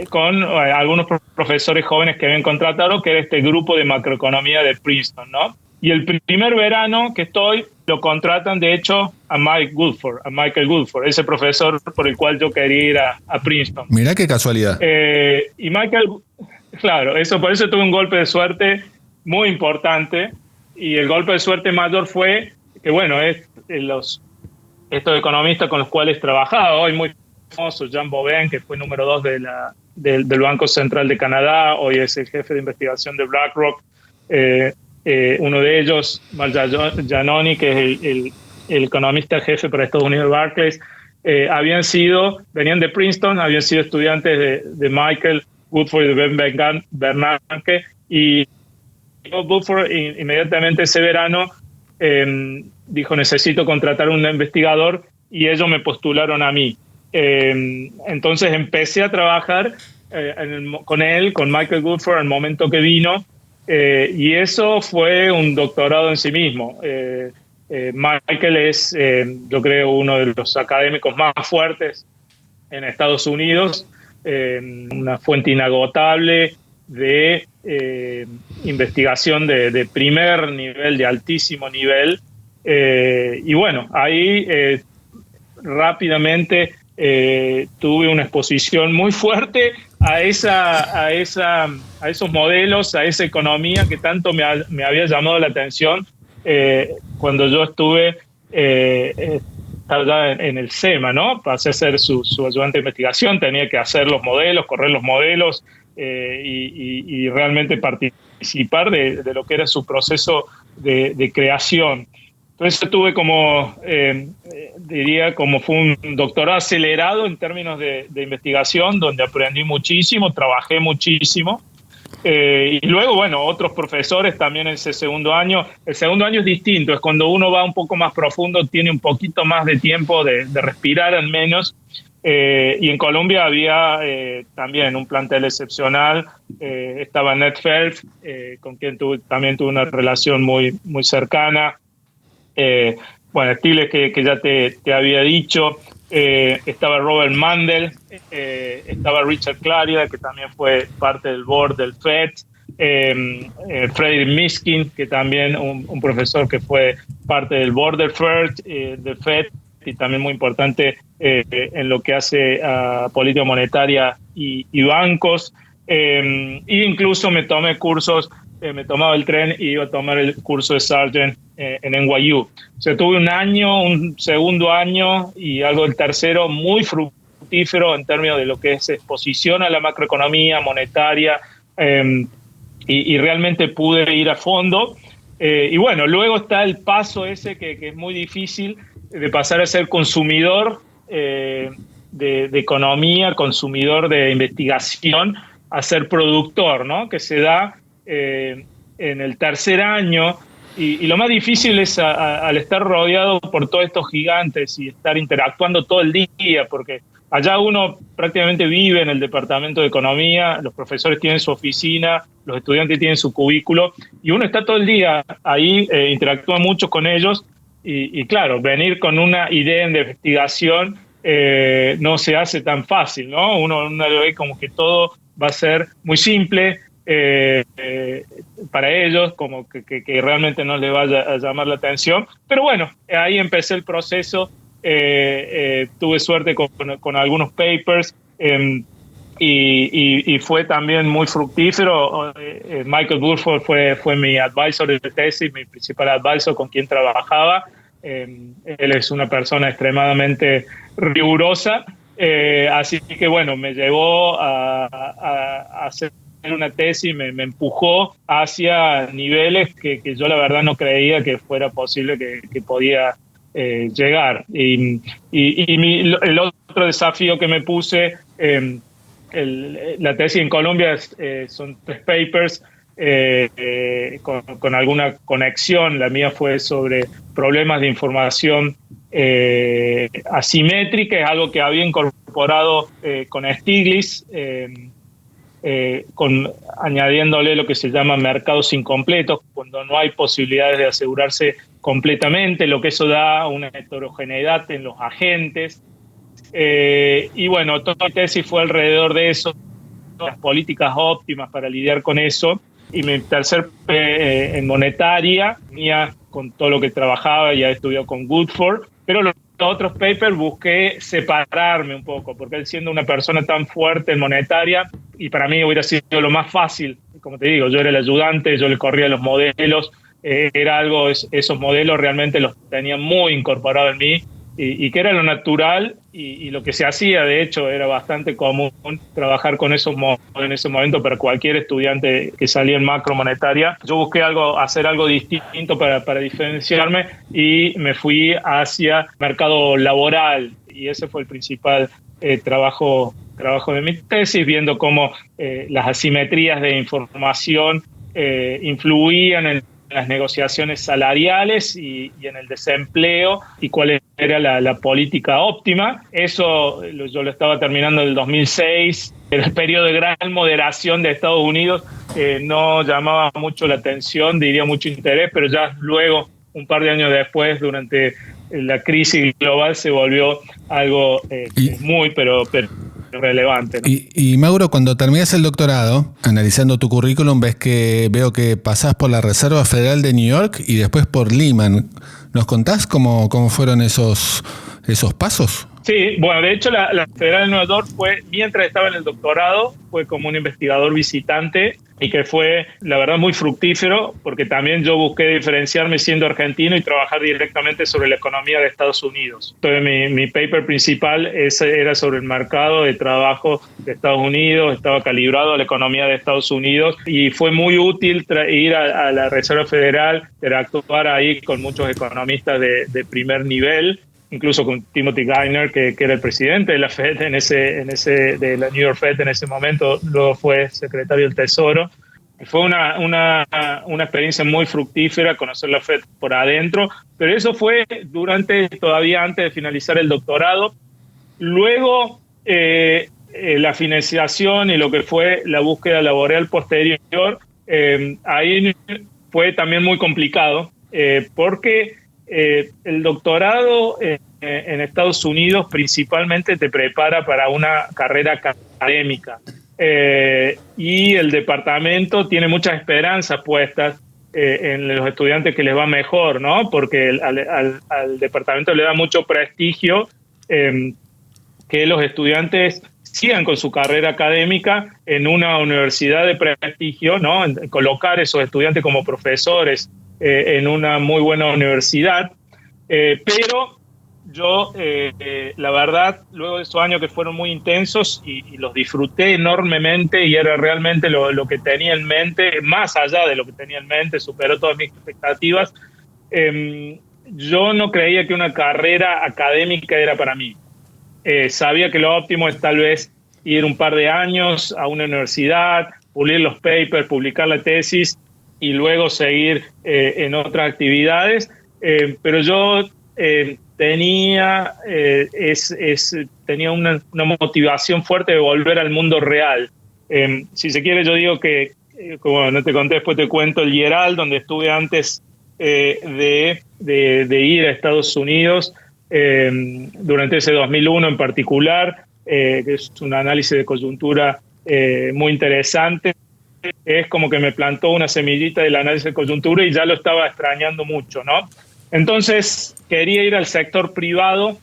[SPEAKER 3] con algunos profesores jóvenes que habían contratado, que era este grupo de macroeconomía de Princeton, ¿no? Y el primer verano que lo contratan de hecho a Michael Goodford, ese profesor por el cual yo quería ir a Princeton.
[SPEAKER 1] Mirá qué casualidad.
[SPEAKER 3] Y Michael, claro, por eso tuve un golpe de suerte muy importante, y el golpe de suerte mayor fue que, bueno, estos economistas con los cuales trabajaba, hoy muy famoso, Jean Boivin, que fue número 2 del Banco Central de Canadá, hoy es el jefe de investigación de BlackRock, uno de ellos, Mal Giannoni, que es el economista jefe para Estados Unidos de Barclays, venían de Princeton, habían sido estudiantes de Michael Woodford y de Ben Bernanke, y Woodford inmediatamente ese verano dijo: necesito contratar un investigador, y ellos me postularon a mí. Entonces empecé a trabajar con Michael Woodford, al momento que vino, y eso fue un doctorado en sí mismo. Michael es, yo creo, uno de los académicos más fuertes en Estados Unidos, una fuente inagotable, de investigación de primer nivel, de altísimo nivel. Y bueno, ahí rápidamente tuve una exposición muy fuerte a esos modelos, a esa economía que tanto me había llamado la atención cuando yo estuve allá en el SEMA, ¿no? Pasé a ser su ayudante de investigación, tenía que hacer los modelos, correr los modelos y realmente participar de lo que era su proceso de creación. Entonces tuve diría, como fue un doctorado acelerado en términos de investigación, donde aprendí muchísimo, trabajé muchísimo. Y luego, bueno, otros profesores también en ese segundo año. El segundo año es distinto, es cuando uno va un poco más profundo, tiene un poquito más de tiempo de respirar al menos. Y en Colombia había también un plantel excepcional. Estaba Ned Felf, con quien también tuve una relación muy, muy cercana. Bueno, Stiles, que ya te había dicho. Estaba Robert Mandel, estaba Richard Clarida, que también fue parte del board del FED, Frederick Miskin, que también un profesor que fue parte del board del FED y también muy importante en lo que hace a política monetaria y bancos. E incluso me tomé cursos, me tomaba el tren y iba a tomar el curso de Sargent en NYU. O sea, tuve un año, un segundo año y algo del tercero muy fructífero en términos de lo que es exposición a la macroeconomía monetaria, y realmente pude ir a fondo. Y bueno, luego está el paso ese que es muy difícil, de pasar a ser consumidor de economía, consumidor de investigación, a ser productor, ¿no? Que se da en el tercer año. Y lo más difícil es al estar rodeado por todos estos gigantes y estar interactuando todo el día, porque allá uno prácticamente vive en el departamento de economía, los profesores tienen su oficina, los estudiantes tienen su cubículo, y uno está todo el día ahí, interactúa mucho con ellos, y claro, venir con una idea de investigación no se hace tan fácil, ¿no? Uno lo ve como que todo va a ser muy simple, para ellos, como que realmente no les vaya a llamar la atención. Pero bueno, ahí empecé el proceso, tuve suerte con algunos papers, y fue también muy fructífero. Michael Burford fue mi advisor de tesis, mi principal advisor con quien trabajaba. Él es una persona extremadamente rigurosa, así que bueno, me llevó a hacer una tesis, me empujó hacia niveles que yo la verdad no creía que fuera posible que podía llegar. Y el otro desafío que me puse, la tesis en Colombia son 3 papers con alguna conexión. La mía fue sobre problemas de información asimétrica, es algo que había incorporado con Stiglitz, añadiéndole lo que se llama mercados incompletos, cuando no hay posibilidades de asegurarse completamente, lo que eso da una heterogeneidad en los agentes. Y bueno, toda mi tesis fue alrededor de eso, las políticas óptimas para lidiar con eso. Y mi tercer en monetaria, con todo lo que trabajaba, ya estudió con Woodford, pero los otros papers busqué separarme un poco, porque él siendo una persona tan fuerte en monetaria, y para mí hubiera sido lo más fácil, como te digo, yo era el ayudante, yo le corría los modelos, era algo, esos modelos realmente los tenía muy incorporados en mí, y que era lo natural y lo que se hacía. De hecho, era bastante común trabajar con esos modelos en ese momento para cualquier estudiante que salía en macro monetaria. Yo busqué hacer algo distinto para diferenciarme, y me fui hacia mercado laboral, y ese fue el principal trabajo de mi tesis, viendo cómo las asimetrías de información influían en las negociaciones salariales y en el desempleo, y cuál era la política óptima. Eso yo lo estaba terminando en el 2006, el periodo de gran moderación de Estados Unidos, no llamaba mucho la atención, diría mucho interés, pero ya luego, un par de años después, durante la crisis global, se volvió algo muy, pero relevante, ¿no?
[SPEAKER 1] Y Mauro, cuando terminas el doctorado, analizando tu currículum, veo que pasás por la Reserva Federal de New York y después por Lehman. ¿Nos contás cómo fueron esos pasos?
[SPEAKER 3] Sí, bueno, de hecho la Federal de Nueva York fue, mientras estaba en el doctorado, fue como un investigador visitante y que fue, la verdad, muy fructífero, porque también yo busqué diferenciarme siendo argentino y trabajar directamente sobre la economía de Estados Unidos. Entonces mi paper principal era sobre el mercado de trabajo de Estados Unidos, estaba calibrado a la economía de Estados Unidos y fue muy útil ir a la Reserva Federal, interactuar ahí con muchos economistas de primer nivel, incluso con Timothy Geithner, que era el presidente de la Fed de la New York Fed en ese momento, luego fue secretario del Tesoro. Fue una experiencia muy fructífera conocer la Fed por adentro, pero eso fue todavía antes de finalizar el doctorado. Luego, la financiación y lo que fue la búsqueda laboral posterior, ahí fue también muy complicado, porque el doctorado en Estados Unidos principalmente te prepara para una carrera académica, y el departamento tiene muchas esperanzas puestas en los estudiantes que les va mejor, ¿no? Porque al departamento le da mucho prestigio que los estudiantes sigan con su carrera académica en una universidad de prestigio, ¿no? Colocar esos estudiantes como profesores en una muy buena universidad, pero yo, la verdad, luego de esos años que fueron muy intensos y los disfruté enormemente y era realmente lo que tenía en mente, más allá de lo que tenía en mente, superó todas mis expectativas, yo no creía que una carrera académica era para mí. Sabía que lo óptimo es tal vez ir un par de años a una universidad, pulir los papers, publicar la tesis y luego seguir en otras actividades, pero yo tenía una motivación fuerte de volver al mundo real. Si se quiere, yo digo que, como no te conté, después te cuento el IERAL, donde estuve antes de ir a Estados Unidos, durante ese 2001 en particular, que es un análisis de coyuntura muy interesante. Es como que me plantó una semillita del análisis de coyuntura y ya lo estaba extrañando mucho, ¿no? Entonces quería ir al sector privado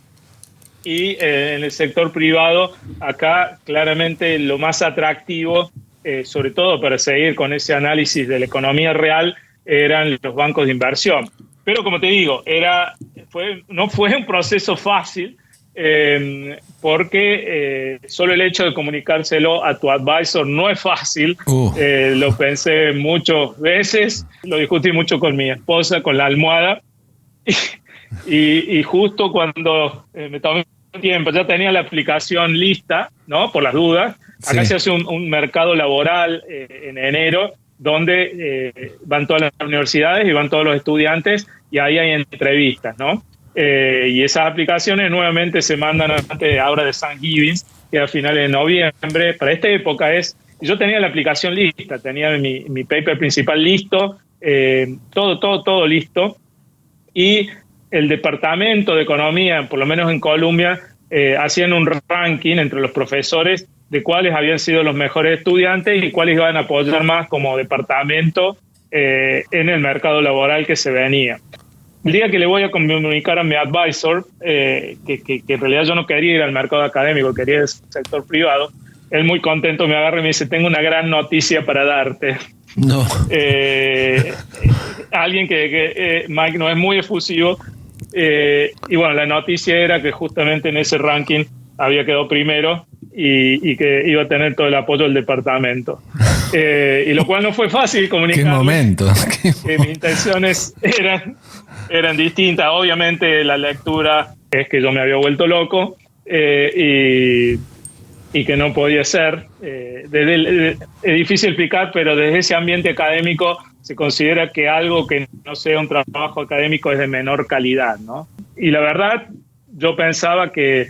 [SPEAKER 3] y en el sector privado acá claramente lo más atractivo, sobre todo para seguir con ese análisis de la economía real, eran los bancos de inversión. Pero como te digo, no fue un proceso fácil, porque solo el hecho de comunicárselo a tu advisor no es fácil. Lo pensé muchas veces, lo discutí mucho con mi esposa, con la almohada, y justo cuando me tomé tiempo, ya tenía la aplicación lista, ¿no? Por las dudas. Acá sí se hace un mercado laboral en enero, donde van todas las universidades y van todos los estudiantes, y ahí hay entrevistas, ¿no? Y esas aplicaciones nuevamente se mandan antes ahora de Thanksgiving, que a finales de noviembre. Para esta época yo tenía la aplicación lista, tenía mi paper principal listo, todo listo, y el departamento de economía, por lo menos en Columbia, hacían un ranking entre los profesores de cuáles habían sido los mejores estudiantes y cuáles iban a apoyar más como departamento en el mercado laboral que se venía. El día que le voy a comunicar a mi advisor que en realidad yo no quería ir al mercado académico, quería ir al sector privado, él muy contento me agarra y me dice: tengo una gran noticia para darte.
[SPEAKER 1] No.
[SPEAKER 3] Alguien que Mike no es muy efusivo, y bueno, la noticia era que justamente en ese ranking había quedado primero y que iba a tener todo el apoyo del departamento. Y lo cual no fue fácil comunicar.
[SPEAKER 1] ¡Qué momento!
[SPEAKER 3] Que mis intenciones eran distintas. Obviamente la lectura es que yo me había vuelto loco, y que no podía ser. Es difícil explicar, pero desde ese ambiente académico se considera que algo que no sea un trabajo académico es de menor calidad, ¿no? Y la verdad, yo pensaba que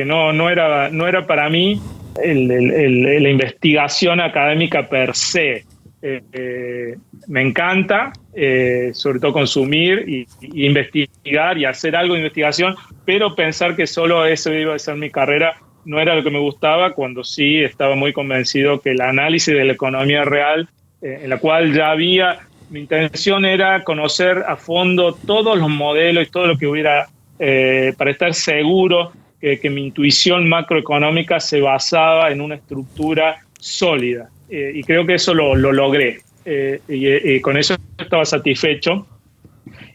[SPEAKER 3] no era para mí la investigación académica per se. Me encanta, sobre todo consumir y investigar y hacer algo de investigación, pero pensar que solo eso iba a ser mi carrera no era lo que me gustaba, cuando sí estaba muy convencido que el análisis de la economía real, en la cual ya había, mi intención era conocer a fondo todos los modelos y todo lo que hubiera, para estar seguro que mi intuición macroeconómica se basaba en una estructura sólida. Y creo que eso lo logré. Y con eso estaba satisfecho.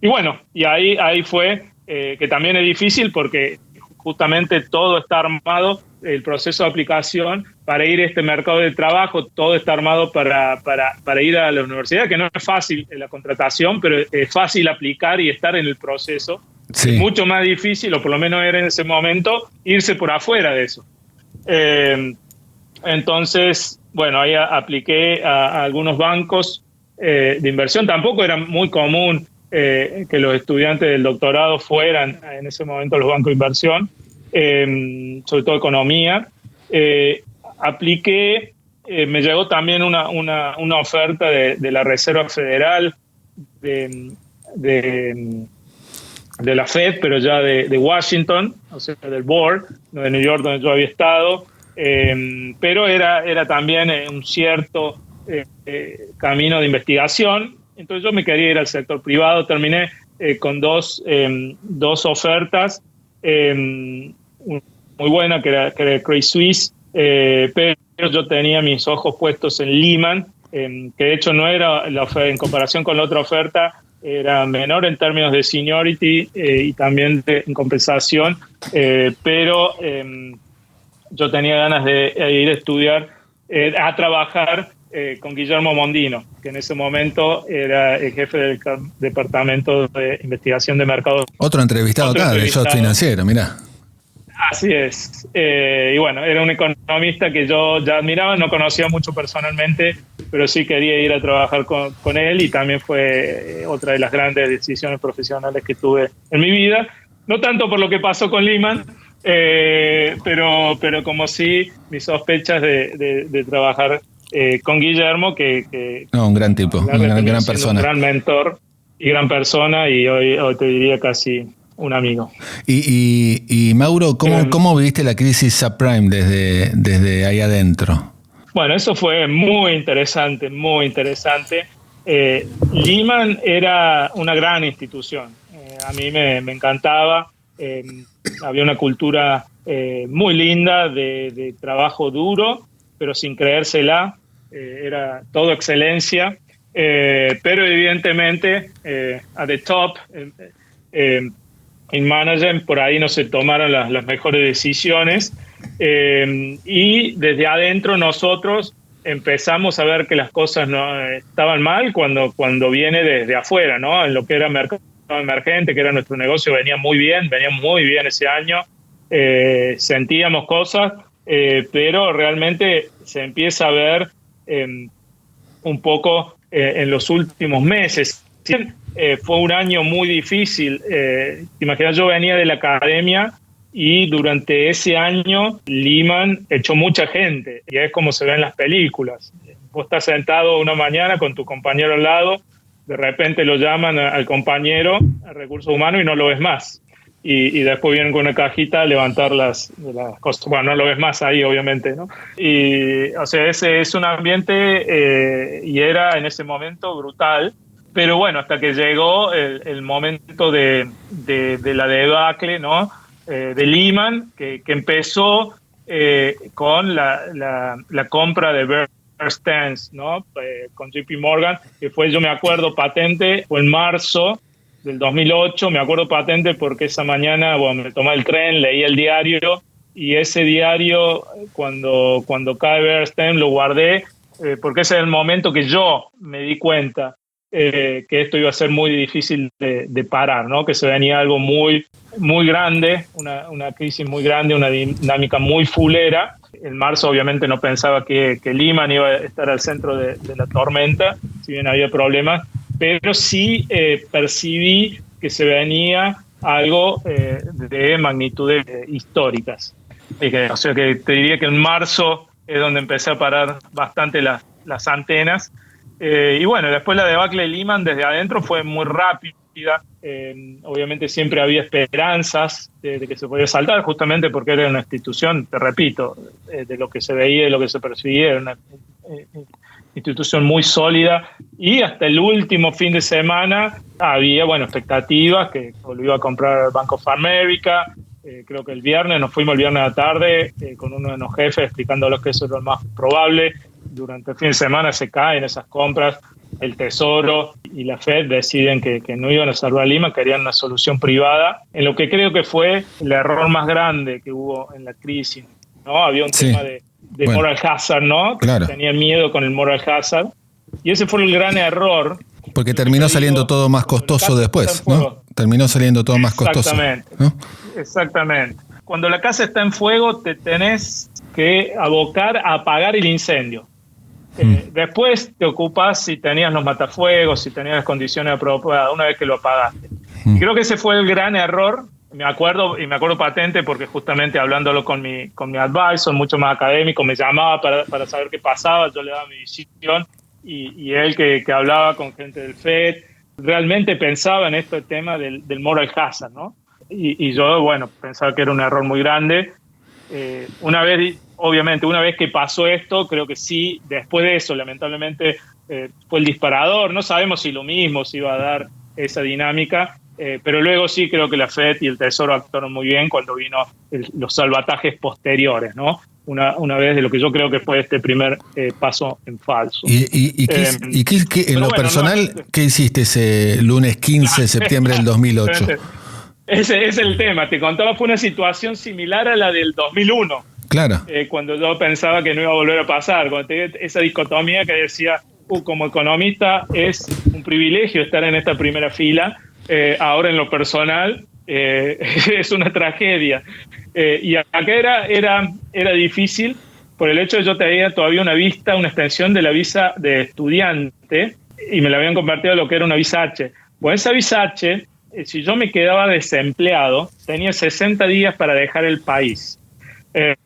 [SPEAKER 3] Y bueno, y ahí fue, que también es difícil porque justamente todo está armado, el proceso de aplicación para ir a este mercado de trabajo, todo está armado para ir a la universidad, que no es fácil la contratación, pero es fácil aplicar y estar en el proceso.
[SPEAKER 1] Sí.
[SPEAKER 3] Es mucho más difícil, o por lo menos era en ese momento, irse por afuera de eso. Entonces, bueno, ahí apliqué a algunos bancos de inversión. Tampoco era muy común que los estudiantes del doctorado fueran en ese momento a los bancos de inversión, sobre todo economía. Apliqué, me llegó también una oferta de la Reserva Federal, de la Fed, pero ya de Washington, o sea, del board, de New York, donde yo había estado, pero era también un cierto camino de investigación. Entonces yo me quería ir al sector privado. Terminé con dos ofertas, muy buena, que era Credit Suisse, pero yo tenía mis ojos puestos en Lehman, que de hecho no era la oferta, en comparación con la otra oferta, era menor en términos de seniority y también en compensación, pero yo tenía ganas de ir a estudiar, a trabajar con Guillermo Mondino, que en ese momento era el jefe del Departamento de Investigación de Mercados.
[SPEAKER 1] Otro entrevistado acá, de Shot Financiero, mirá.
[SPEAKER 3] Así es. Y bueno, era un economista que yo ya admiraba, no conocía mucho personalmente, pero sí quería ir a trabajar con él, y también fue otra de las grandes decisiones profesionales que tuve en mi vida. No tanto por lo que pasó con Lehman, pero como sí mis sospechas de trabajar con Guillermo, que
[SPEAKER 1] no, un gran tipo, una gran persona.
[SPEAKER 3] Un gran mentor y gran persona, y hoy te diría casi un amigo.
[SPEAKER 1] Y Mauro, ¿cómo viviste la crisis subprime desde ahí adentro?
[SPEAKER 3] Bueno, eso fue muy interesante, muy interesante. Lehman era una gran institución. A mí me encantaba. Había una cultura muy linda de trabajo duro, pero sin creérsela. Era todo excelencia. Pero evidentemente, at the top, en management, por ahí no se tomaron las mejores decisiones, y desde adentro nosotros empezamos a ver que las cosas no estaban mal cuando viene desde afuera, ¿no? En lo que era mercado emergente, que era nuestro negocio, venía muy bien ese año, sentíamos cosas, pero realmente se empieza a ver un poco en los últimos meses. Fue un año muy difícil. Imagínate, yo venía de la academia y durante ese año Lehman echó mucha gente, y es como se ve en las películas. Vos estás sentado una mañana con tu compañero al lado, de repente lo llaman al compañero, a recursos humanos, y no lo ves más. Y después vienen con una cajita a levantar las cosas. Bueno, no lo ves más ahí, obviamente, ¿no? Y, o sea, ese es un ambiente, y era en ese momento brutal. Pero bueno, hasta que llegó el momento de la debacle, ¿no? De Lehman, que empezó con la compra de Bear Stearns, ¿no? Con JP Morgan, que fue, yo me acuerdo patente, fue en marzo del 2008, me acuerdo patente porque esa mañana, bueno, me tomé el tren, leí el diario, y ese diario, cuando cae Bear Stearns, lo guardé, porque ese es el momento que yo me di cuenta que esto iba a ser muy difícil de parar, ¿no? Que se venía algo muy, muy grande, una crisis muy grande, una dinámica muy fulera. En marzo obviamente no pensaba que Lehman iba a estar al centro de la tormenta, si bien había problemas, pero sí percibí que se venía algo de magnitudes históricas. O sea que te diría que en marzo es donde empecé a parar bastante las antenas. Y bueno, después la debacle de Lehman desde adentro fue muy rápido. sólida. Obviamente siempre había esperanzas de que se podía saltar, justamente porque era una institución, te repito, de lo que se veía y lo que se percibía, era una institución muy sólida, y hasta el último fin de semana había, expectativas que volvió a comprar Bank of America. Creo que nos fuimos el viernes a la tarde con uno de los jefes explicándoles que eso era lo más probable. Durante el fin de semana se caen esas compras, el Tesoro y la Fed deciden que no iban a salvar a Lehman, querían una solución privada, en lo que creo que fue el error más grande que hubo en la crisis, ¿no? Había un tema de moral hazard, ¿no?
[SPEAKER 1] Claro.
[SPEAKER 3] Tenían miedo con el moral hazard, y ese fue el gran error.
[SPEAKER 1] Porque terminó saliendo todo más costoso después, ¿no? Terminó saliendo todo más costoso.
[SPEAKER 3] Exactamente,
[SPEAKER 1] ¿no?
[SPEAKER 3] Exactamente. Cuando la casa está en fuego, te tenés que abocar a apagar el incendio. Después te ocupas si tenías los matafuegos, si tenías las condiciones apropiadas, una vez que lo apagaste. Y creo que ese fue el gran error. Me acuerdo patente porque justamente hablándolo con mi advisor, mucho más académico, me llamaba para saber qué pasaba, yo le daba mi visión, y él que hablaba con gente del FED, realmente pensaba en este tema del moral hazard, ¿no? Y yo, pensaba que era un error muy grande. Una vez que pasó esto, creo que sí, después de eso, lamentablemente, fue el disparador. No sabemos si lo mismo se iba a dar esa dinámica, pero luego sí creo que la Fed y el Tesoro actuaron muy bien cuando vino los salvatajes posteriores, ¿no? Una vez de lo que yo creo que fue este primer paso en falso.
[SPEAKER 1] ¿Y en lo personal, qué hiciste ese lunes 15 de septiembre del 2008?
[SPEAKER 3] Ese es el tema. Te contaba, fue una situación similar a la del 2001.
[SPEAKER 1] Claro.
[SPEAKER 3] Cuando yo pensaba que no iba a volver a pasar. Cuando tenía esa dicotomía que decía, como economista es un privilegio estar en esta primera fila. Ahora en lo personal es una tragedia. Y acá era difícil por el hecho de que yo tenía todavía una extensión de la visa de estudiante, y me la habían convertido a lo que era una visa H. Bueno, esa visa H, si yo me quedaba desempleado, tenía 60 días para dejar el país.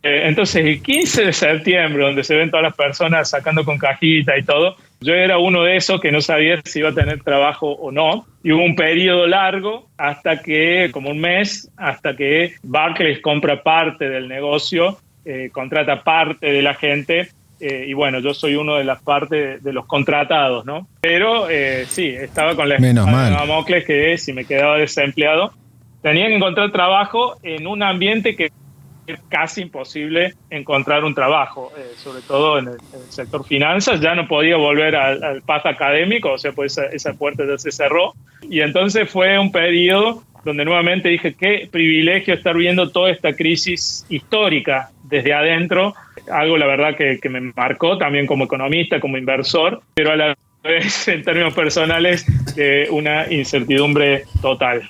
[SPEAKER 3] Entonces, el 15 de septiembre, donde se ven todas las personas sacando con cajita y todo, yo era uno de esos que no sabía si iba a tener trabajo o no. Y hubo un periodo largo, como un mes, hasta que Barclays compra parte del negocio, contrata parte de la gente. Y yo soy uno de las partes de los contratados, ¿no? Pero sí, estaba con la espada de Damocles que si me quedaba desempleado, tenía que encontrar trabajo en un ambiente que es casi imposible encontrar un trabajo, sobre todo en el sector finanzas. Ya no podía volver al path académico, o sea, pues esa puerta ya se cerró. Y entonces fue un periodo donde nuevamente dije, qué privilegio estar viendo toda esta crisis histórica desde adentro, algo la verdad que me marcó también como economista, como inversor, pero a la vez en términos personales una incertidumbre total.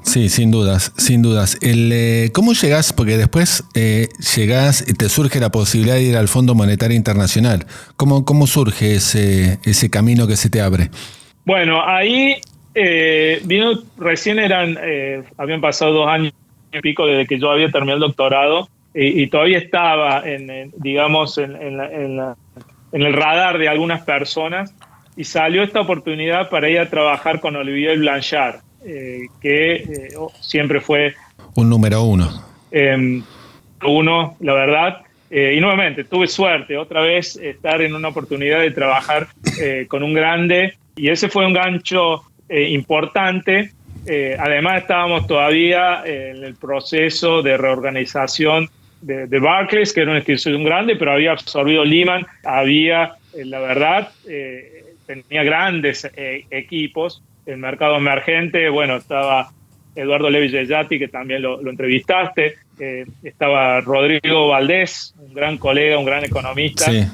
[SPEAKER 1] Sí, sin dudas. ¿Cómo llegás? Porque después llegás y te surge la posibilidad de ir al Fondo Monetario Internacional. ¿Cómo surge ese camino que se te abre?
[SPEAKER 3] Bueno, ahí recién habían pasado 2 años y pico desde que yo había terminado el doctorado, y todavía estaba en el radar de algunas personas, y salió esta oportunidad para ir a trabajar con Olivier Blanchard, que siempre fue
[SPEAKER 1] un número uno,
[SPEAKER 3] la verdad, y nuevamente tuve suerte otra vez estar en una oportunidad de trabajar con un grande, y ese fue un gancho importante. Además estábamos todavía en el proceso de reorganización de Barclays, que era una institución grande, pero había absorbido Lehman, la verdad, tenía grandes equipos. El mercado emergente, estaba Eduardo Levi-Yeyati, que también lo entrevistaste, estaba Rodrigo Valdés, un gran colega, un gran economista.
[SPEAKER 1] Sí.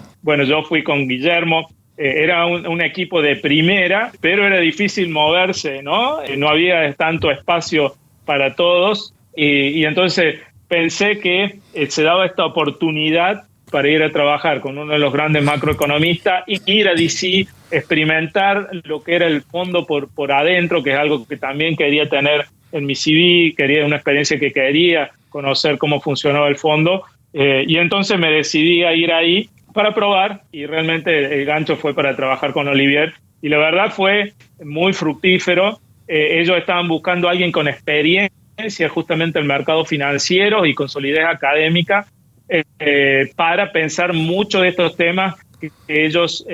[SPEAKER 3] Yo fui con Guillermo, era un equipo de primera, pero era difícil moverse, ¿no? No había tanto espacio para todos, y entonces pensé que se daba esta oportunidad para ir a trabajar con uno de los grandes macroeconomistas y ir a DC, experimentar lo que era el fondo por adentro, que es algo que también quería tener en mi CV, quería una experiencia que quería conocer cómo funcionaba el fondo, y entonces me decidí a ir ahí para probar, y realmente el gancho fue para trabajar con Olivier, y la verdad fue muy fructífero. ellos estaban buscando a alguien con experiencia justamente en el mercado financiero y con solidez académica para pensar mucho de estos temas que ellos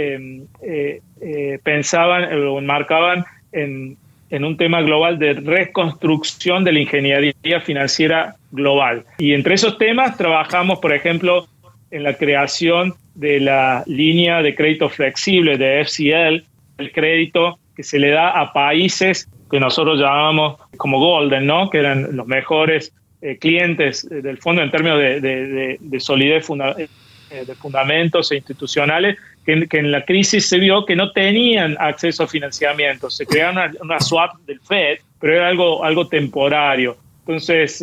[SPEAKER 3] pensaban o enmarcaban en un tema global de reconstrucción de la ingeniería financiera global. Y entre esos temas trabajamos, por ejemplo, en la creación de la línea de crédito flexible de FCL, el crédito que se le da a países que nosotros llamamos como Golden, ¿no? Que eran los mejores clientes del fondo en términos de solidez de fundamentos e institucionales, que en la crisis se vio que no tenían acceso a financiamiento. Se crearon una swap del FED, pero era algo temporario. Entonces,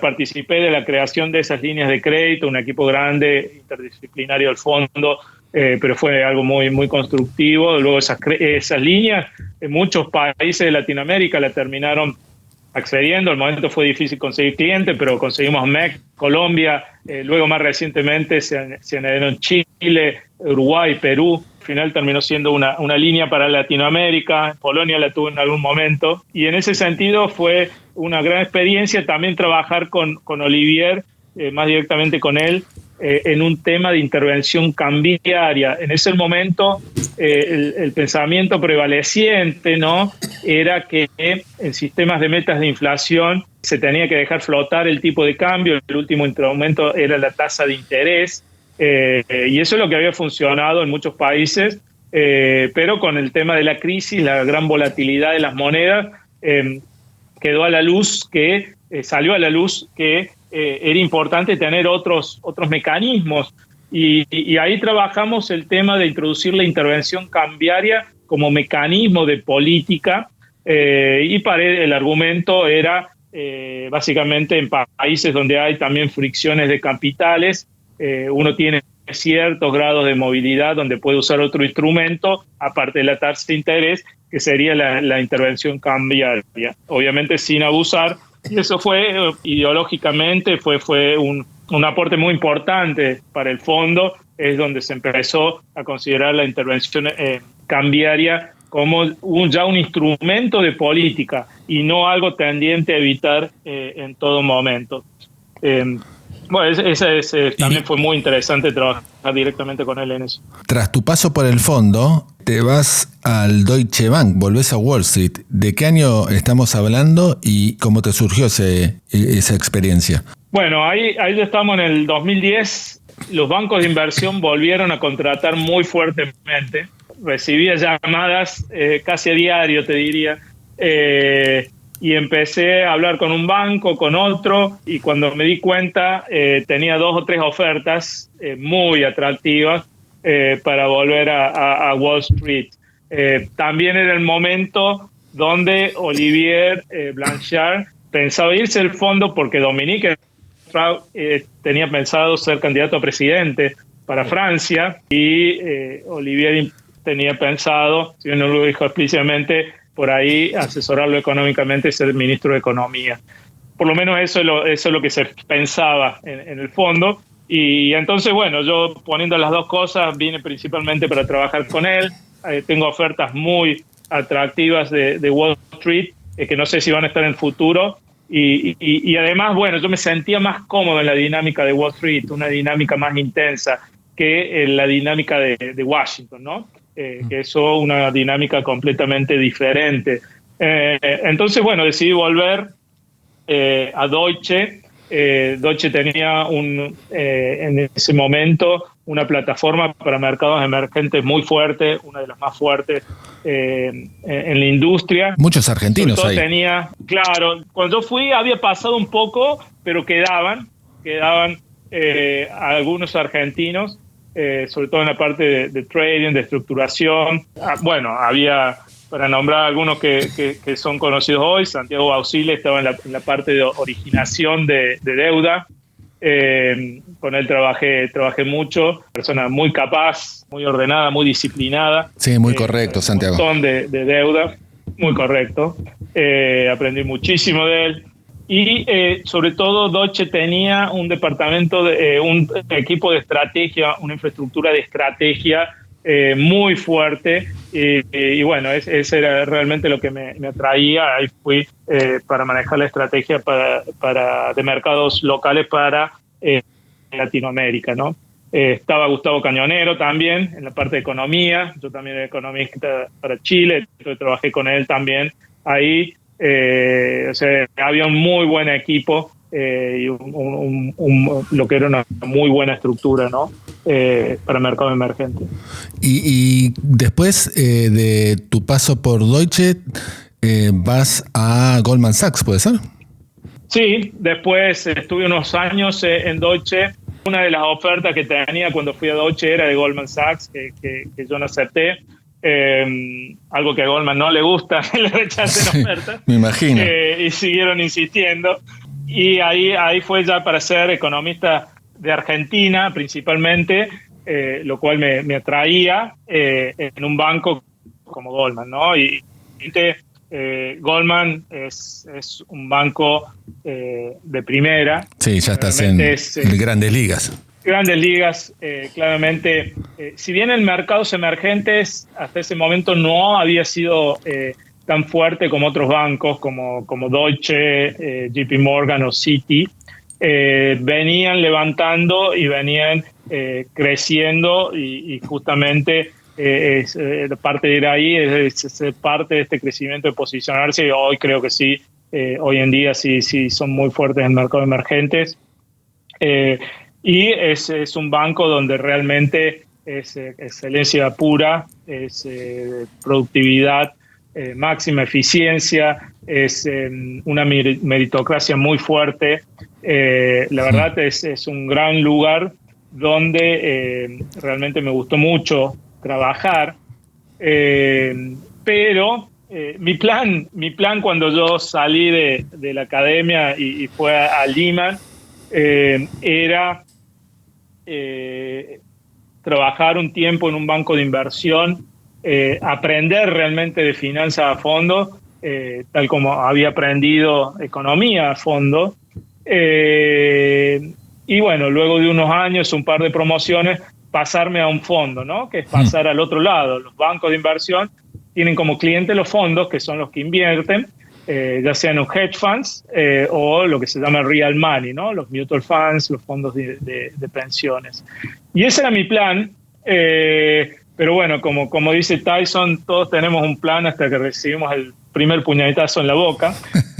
[SPEAKER 3] participé de la creación de esas líneas de crédito, un equipo grande, interdisciplinario del fondo, pero fue algo muy, muy constructivo. Luego esas líneas, en muchos países de Latinoamérica la terminaron accediendo. Al momento fue difícil conseguir clientes, pero conseguimos MEC, Colombia, luego más recientemente se añadieron Chile, Uruguay, Perú. Al final terminó siendo una línea para Latinoamérica. Polonia la tuvo en algún momento. Y en ese sentido fue una gran experiencia también trabajar con Olivier, más directamente con él, en un tema de intervención cambiaria. En ese momento el pensamiento prevaleciente, ¿no?, era que en sistemas de metas de inflación se tenía que dejar flotar el tipo de cambio. El último instrumento era la tasa de interés, y eso es lo que había funcionado en muchos países, pero con el tema de la crisis, la gran volatilidad de las monedas, salió a la luz que era importante tener otros mecanismos, y ahí trabajamos el tema de introducir la intervención cambiaria como mecanismo de política, y el argumento era básicamente en países donde hay también fricciones de capitales, uno tiene ciertos grados de movilidad donde puede usar otro instrumento, aparte de la tasa de interés, que sería la intervención cambiaria, obviamente sin abusar. Y eso fue, ideológicamente, fue un aporte muy importante para el fondo. Es donde se empezó a considerar la intervención cambiaria como ya un instrumento de política y no algo tendiente a evitar en todo momento. También fue muy interesante trabajar directamente con él en eso.
[SPEAKER 1] Tras tu paso por el fondo, te vas al Deutsche Bank, volvés a Wall Street. ¿De qué año estamos hablando y cómo te surgió esa experiencia?
[SPEAKER 3] Bueno, ahí ya estamos en el 2010. Los bancos de inversión volvieron a contratar muy fuertemente. Recibía llamadas casi a diario, te diría. Y empecé a hablar con un banco, con otro, y cuando me di cuenta tenía 2 o 3 ofertas muy atractivas para volver a Wall Street. También era el momento donde Olivier Blanchard pensaba irse del fondo porque Dominique Strauss tenía pensado ser candidato a presidente para Francia, y Olivier tenía pensado, si no lo dijo explícitamente, por ahí asesorarlo económicamente y ser ministro de Economía. Por lo menos eso es lo que se pensaba en el fondo. Y entonces, bueno, yo poniendo las dos cosas, vine principalmente para trabajar con él. Tengo ofertas muy atractivas de Wall Street, que no sé si van a estar en el futuro. Y además, bueno, yo me sentía más cómodo en la dinámica de Wall Street, una dinámica más intensa que en la dinámica de Washington, ¿no? Que es una dinámica completamente diferente. Entonces, bueno, decidí volver a Deutsche. Deutsche tenía en ese momento una plataforma para mercados emergentes muy fuerte, una de las más fuertes en la industria.
[SPEAKER 1] Muchos argentinos ahí.
[SPEAKER 3] Claro, cuando yo fui había pasado un poco, pero quedaban algunos argentinos, sobre todo en la parte de trading, de estructuración. Bueno, había, para nombrar algunos que son conocidos hoy, Santiago Bausile estaba en la parte de originación de deuda. Con él trabajé mucho, persona muy capaz, muy ordenada, muy disciplinada.
[SPEAKER 1] Sí, muy correcto, Santiago.
[SPEAKER 3] Un montón de deuda, muy correcto. Aprendí muchísimo de él. Y sobre todo Deutsche tenía un departamento, un equipo de estrategia, una infraestructura de estrategia muy fuerte, y bueno, ese era realmente lo que me atraía. Ahí fui para manejar la estrategia de mercados locales para Latinoamérica, ¿no? Estaba Gustavo Cañonero también en la parte de economía. Yo también era economista para Chile, entonces trabajé con él también ahí. O sea, había un muy buen equipo y lo que era una muy buena estructura, ¿no? Para mercado emergente.
[SPEAKER 1] Y después de tu paso por Deutsche, vas a Goldman Sachs, ¿puede ser?
[SPEAKER 3] Sí, después estuve unos años en Deutsche. Una de las ofertas que tenía cuando fui a Deutsche era de Goldman Sachs, que yo no acepté. Algo que a Goldman no le gusta, le rechacen ofertas.
[SPEAKER 1] Me imagino.
[SPEAKER 3] Y siguieron insistiendo. Y ahí fue ya para ser economista de Argentina, principalmente, lo cual me atraía en un banco como Goldman, ¿no? Y Goldman es un banco de primera.
[SPEAKER 1] Sí, ya estás en grandes ligas.
[SPEAKER 3] Grandes ligas, claramente. Si bien en mercados emergentes hasta ese momento no había sido tan fuerte como otros bancos, como Deutsche, JP Morgan o Citi, venían levantando y venían creciendo, y justamente parte de ir ahí es parte de este crecimiento de posicionarse. Y hoy creo que sí, hoy en día sí son muy fuertes en mercados emergentes. Y es un banco donde realmente es excelencia pura, es productividad, máxima eficiencia, es una meritocracia muy fuerte. La verdad es un gran lugar donde realmente me gustó mucho trabajar, pero mi plan cuando yo salí de la academia y fue a Lehman era trabajar un tiempo en un banco de inversión, aprender realmente de finanzas a fondo, tal como había aprendido economía a fondo. Y bueno, luego de unos años, un par de promociones, pasarme a un fondo, ¿no? Que es pasar al otro lado. Los bancos de inversión tienen como cliente los fondos, que son los que invierten, ya sean los hedge funds o lo que se llama real money, ¿no? Los mutual funds, los fondos de pensiones. Y ese era mi plan, pero bueno, como dice Tyson, todos tenemos un plan hasta que recibimos el primer puñetazo en la boca.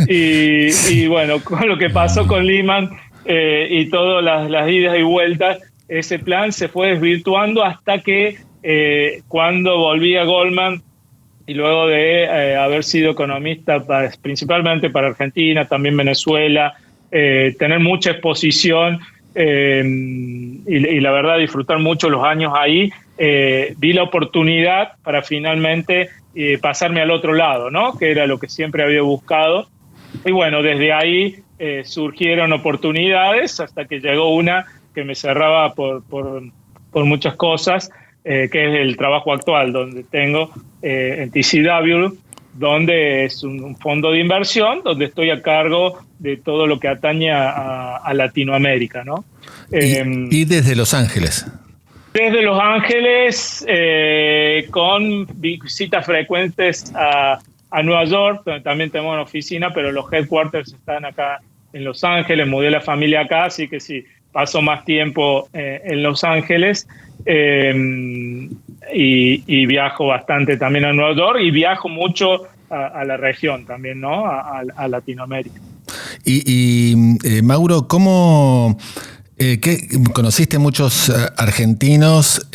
[SPEAKER 3] Y bueno, con lo que pasó con Lehman y todas las idas y vueltas, ese plan se fue desvirtuando hasta que cuando volví a Goldman, y luego de haber sido economista principalmente para Argentina, también Venezuela, tener mucha exposición y la verdad disfrutar mucho los años ahí, vi la oportunidad para finalmente pasarme al otro lado, ¿no? Que era lo que siempre había buscado. Y bueno, desde ahí surgieron oportunidades hasta que llegó una que me cerraba por muchas cosas, que es el trabajo actual, donde tengo en TCW, donde es un fondo de inversión, donde estoy a cargo de todo lo que atañe a Latinoamérica, ¿no?
[SPEAKER 1] Y desde Los Ángeles.
[SPEAKER 3] Desde Los Ángeles, con visitas frecuentes a Nueva York, donde también tenemos una oficina, pero los headquarters están acá en Los Ángeles. Mudé la familia acá, así que sí, paso más tiempo en Los Ángeles. Y viajo bastante también a Nueva York, y viajo mucho a la región también, ¿no? A Latinoamérica.
[SPEAKER 1] Y Mauro, ¿cómo conociste muchos argentinos,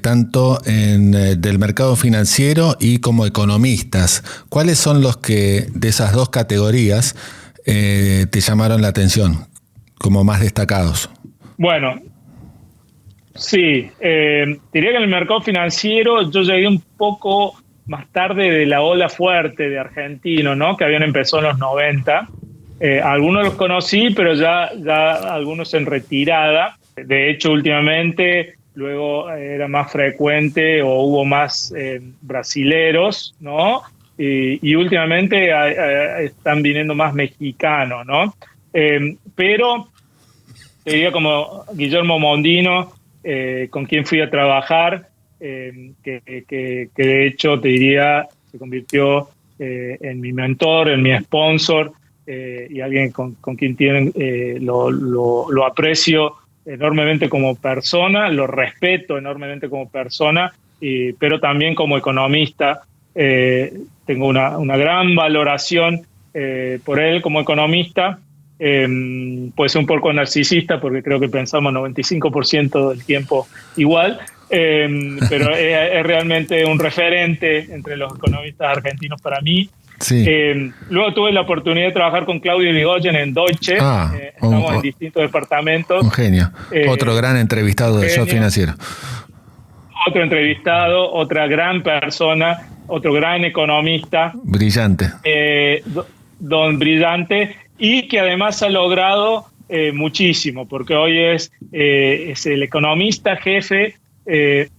[SPEAKER 1] tanto del mercado financiero y como economistas? ¿Cuáles son los que de esas dos categorías te llamaron la atención como más destacados?
[SPEAKER 3] Bueno, sí, diría que en el mercado financiero yo llegué un poco más tarde de la ola fuerte de argentinos, ¿no? Que habían empezado en los 90. Algunos los conocí, pero ya algunos en retirada. De hecho, últimamente luego era más frecuente o hubo más brasileros, ¿no? Y últimamente están viniendo más mexicanos, ¿no? Pero te diría como Guillermo Mondino, con quien fui a trabajar, que de hecho te diría se convirtió en mi mentor, en mi sponsor, y alguien con quien lo aprecio enormemente como persona, lo respeto enormemente como persona, pero también como economista. Tengo una gran valoración por él como economista. Puede ser un poco narcisista porque creo que pensamos 95% del tiempo igual, pero es realmente un referente entre los economistas argentinos para mí.
[SPEAKER 1] Sí.
[SPEAKER 3] Luego tuve la oportunidad de trabajar con Claudio Irigoyen en Deutsche. Estamos en distintos departamentos.
[SPEAKER 1] Un genio. Otro gran entrevistado de Shot Financiero.
[SPEAKER 3] Otro entrevistado, otra gran persona, otro gran economista.
[SPEAKER 1] Brillante.
[SPEAKER 3] Don Brillante, y que además ha logrado muchísimo, porque hoy es el economista jefe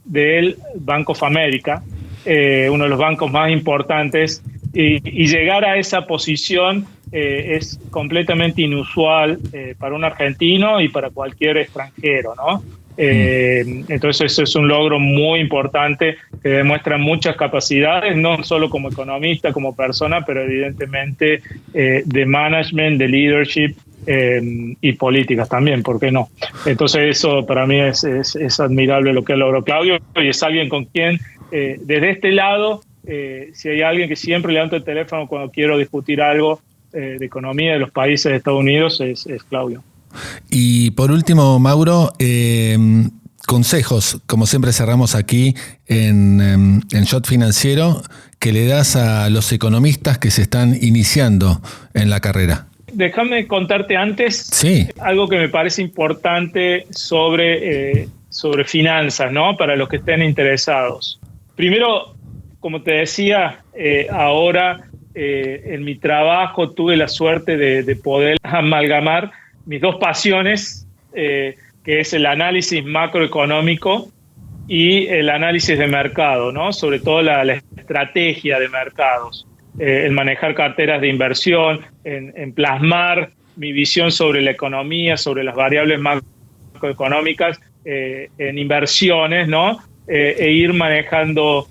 [SPEAKER 3] del Bank of America, uno de los bancos más importantes, y llegar a esa posición es completamente inusual para un argentino y para cualquier extranjero, ¿no? Entonces eso es un logro muy importante que demuestra muchas capacidades, no solo como economista, como persona, pero evidentemente de management, de leadership y políticas también, ¿por qué no? Entonces eso para mí es admirable lo que logró Claudio, y es alguien con quien desde este lado, si hay alguien que siempre levanto el teléfono cuando quiero discutir algo de economía de los países de Estados Unidos, es Claudio.
[SPEAKER 1] Y por último, Mauro, consejos, como siempre cerramos aquí en Shot Financiero, que le das a los economistas que se están iniciando en la carrera.
[SPEAKER 3] Déjame contarte antes algo que me parece importante sobre finanzas, ¿no? Para los que estén interesados. Primero, como te decía, ahora en mi trabajo tuve la suerte de poder amalgamar mis dos pasiones, que es el análisis macroeconómico y el análisis de mercado, ¿no? Sobre todo la estrategia de mercados, el manejar carteras de inversión, en plasmar mi visión sobre la economía, sobre las variables macroeconómicas, en inversiones, ¿no? E ir manejando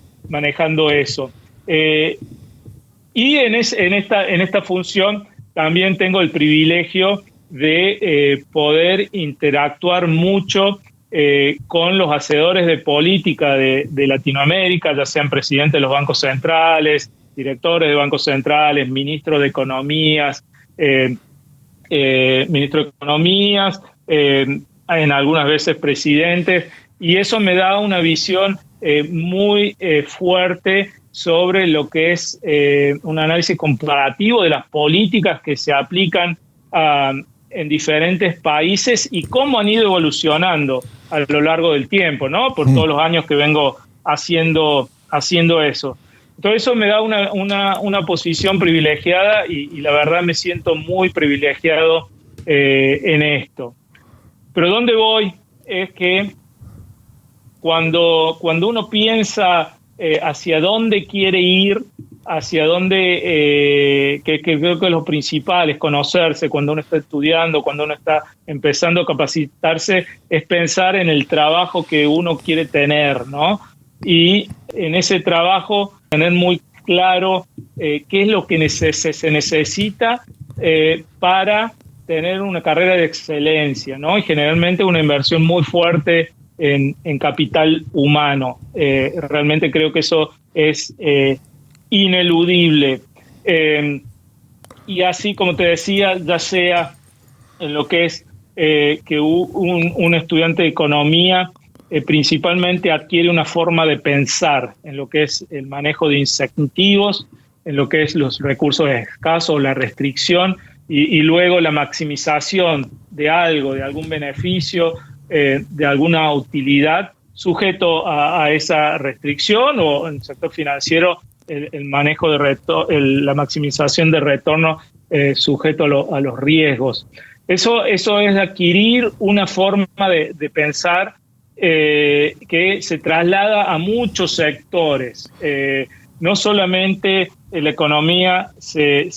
[SPEAKER 3] eso. Y en esta función también tengo el privilegio de poder interactuar mucho con los hacedores de política de Latinoamérica, ya sean presidentes de los bancos centrales, directores de bancos centrales, ministros de economías, en algunas veces presidentes, y eso me da una visión muy fuerte sobre lo que es un análisis comparativo de las políticas que se aplican en diferentes países y cómo han ido evolucionando a lo largo del tiempo, ¿no? Por todos los años que vengo haciendo eso. Entonces eso me da una posición privilegiada y la verdad me siento muy privilegiado en esto. Pero ¿dónde voy? Es que cuando uno piensa hacia dónde quiere ir, hacia dónde, que creo que lo principal es conocerse cuando uno está estudiando, cuando uno está empezando a capacitarse, es pensar en el trabajo que uno quiere tener, ¿no? Y en ese trabajo tener muy claro qué es lo que se necesita para tener una carrera de excelencia, ¿no? Y generalmente una inversión muy fuerte en capital humano. Realmente creo que eso es ineludible. Y así, como te decía, ya sea en lo que es que un estudiante de economía principalmente adquiere una forma de pensar en lo que es el manejo de incentivos, en lo que es los recursos escasos, la restricción y luego la maximización de algo, de algún beneficio, de alguna utilidad sujeto a esa restricción, o en el sector financiero el manejo de la maximización de retorno sujeto a los riesgos. Eso es adquirir una forma de pensar que se traslada a muchos sectores. No solamente la economía se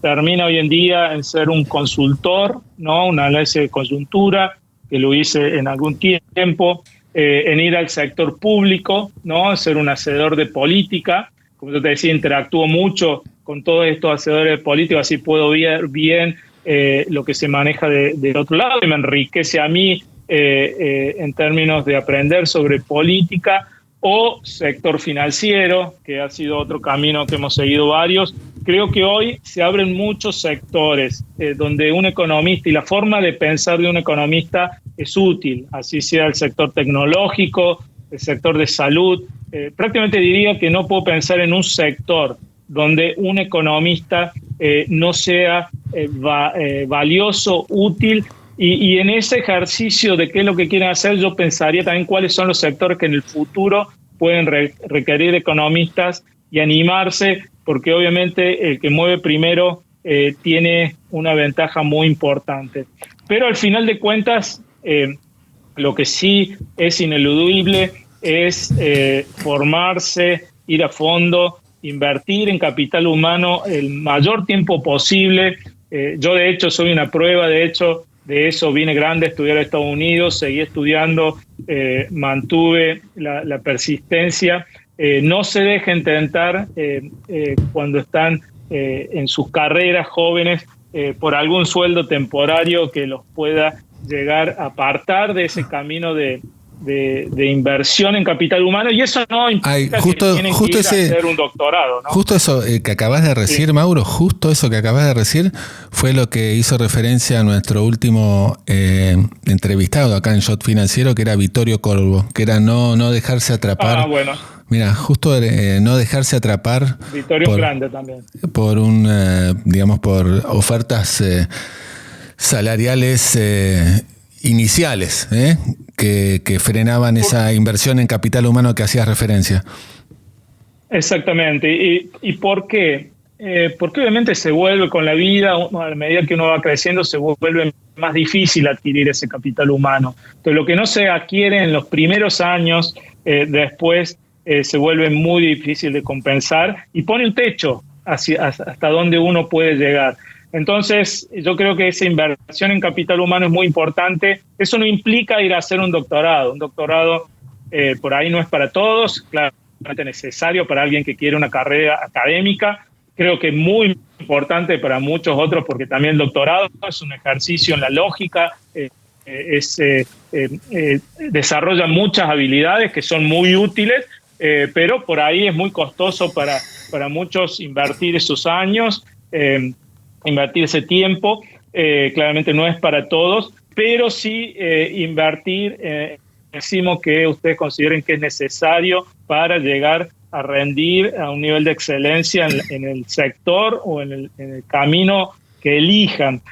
[SPEAKER 3] termina hoy en día en ser un consultor, ¿no? Un análisis de coyuntura, que lo hice en algún tiempo, en ir al sector público, ¿no? Ser un hacedor de política. Como yo te decía, interactúo mucho con todos estos hacedores de política, así puedo ver bien lo que se maneja del otro lado y me enriquece a mí en términos de aprender sobre política. O sector financiero, que ha sido otro camino que hemos seguido varios. Creo que hoy se abren muchos sectores donde un economista y la forma de pensar de un economista es útil, así sea el sector tecnológico, el sector de salud. Prácticamente diría que no puedo pensar en un sector donde un economista no sea valioso, útil. Y en ese ejercicio de qué es lo que quieren hacer, yo pensaría también cuáles son los sectores que en el futuro pueden requerir economistas y animarse, porque obviamente el que mueve primero tiene una ventaja muy importante. Pero al final de cuentas, lo que sí es ineludible es formarse, ir a fondo, invertir en capital humano el mayor tiempo posible. Yo de hecho soy una prueba, de eso vine grande a estudiar a Estados Unidos, seguí estudiando, mantuve la persistencia. No se dejen tentar cuando están en sus carreras jóvenes por algún sueldo temporario que los pueda llegar a apartar de ese camino de inversión en capital humano, y eso no implica que tienen que ir a hacer un doctorado, ¿no?
[SPEAKER 1] Justo eso que acabas de decir, sí. Mauro, justo eso que acabas de decir fue lo que hizo referencia a nuestro último entrevistado acá en Shot Financiero, que era Vittorio Corvo, que era no dejarse atrapar.
[SPEAKER 3] Bueno.
[SPEAKER 1] Mira, justo no dejarse atrapar.
[SPEAKER 3] Vittorio grande también.
[SPEAKER 1] Por por ofertas salariales iniciales, que frenaban esa inversión en capital humano que hacías referencia.
[SPEAKER 3] Exactamente. ¿Y por qué? Porque obviamente se vuelve con la vida, a medida que uno va creciendo, se vuelve más difícil adquirir ese capital humano. Entonces, lo que no se adquiere en los primeros años, después se vuelve muy difícil de compensar y pone un techo hasta donde uno puede llegar. Entonces, yo creo que esa inversión en capital humano es muy importante. Eso no implica ir a hacer un doctorado. Un doctorado por ahí no es para todos, claramente necesario para alguien que quiere una carrera académica. Creo que es muy importante para muchos otros porque también el doctorado es un ejercicio en la lógica, desarrolla muchas habilidades que son muy útiles, pero por ahí es muy costoso para muchos invertir esos años, invertir ese tiempo. Claramente no es para todos, pero sí invertir, decimos que ustedes consideren que es necesario para llegar a rendir a un nivel de excelencia en el sector o en el camino que elijan.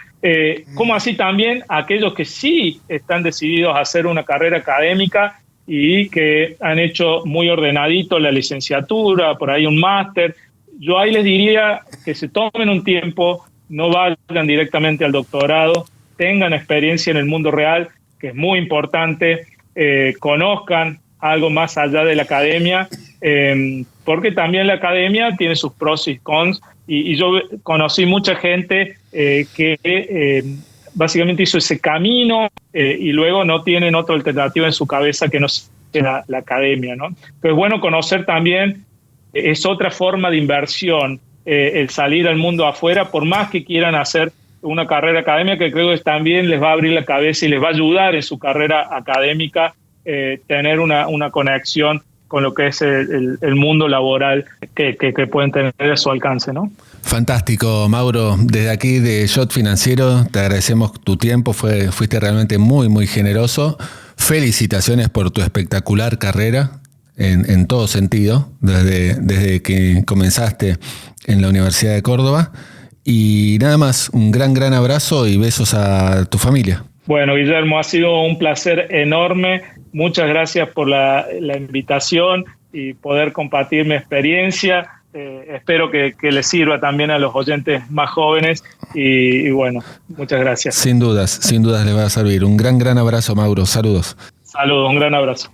[SPEAKER 3] Como así también aquellos que sí están decididos a hacer una carrera académica y que han hecho muy ordenadito la licenciatura, por ahí un máster. Yo ahí les diría que se tomen un tiempo, no vayan directamente al doctorado, tengan experiencia en el mundo real, que es muy importante, conozcan algo más allá de la academia, porque también la academia tiene sus pros y cons, y yo conocí mucha gente que básicamente hizo ese camino y luego no tienen otra alternativa en su cabeza que no sea la academia, ¿no? Pero es bueno conocer también, es otra forma de inversión, el salir al mundo afuera, por más que quieran hacer una carrera académica, que creo que también les va a abrir la cabeza y les va a ayudar en su carrera académica tener una conexión con lo que es el mundo laboral que pueden tener a su alcance, ¿no?
[SPEAKER 1] Fantástico, Mauro. Desde aquí de Shot Financiero te agradecemos tu tiempo, fuiste realmente muy, muy generoso. Felicitaciones por tu espectacular carrera en todo sentido, desde que comenzaste en la Universidad de Córdoba. Y nada más, un gran abrazo y besos a tu familia.
[SPEAKER 3] Bueno, Guillermo, ha sido un placer enorme. Muchas gracias por la invitación y poder compartir mi experiencia. Espero que les sirva también a los oyentes más jóvenes y bueno, muchas gracias.
[SPEAKER 1] Sin dudas les va a servir. Un gran abrazo, Mauro. Saludos.
[SPEAKER 3] Saludos, un gran abrazo.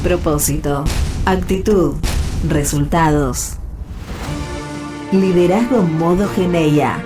[SPEAKER 4] Propósito, actitud, resultados. Liderazgo modo Geneia.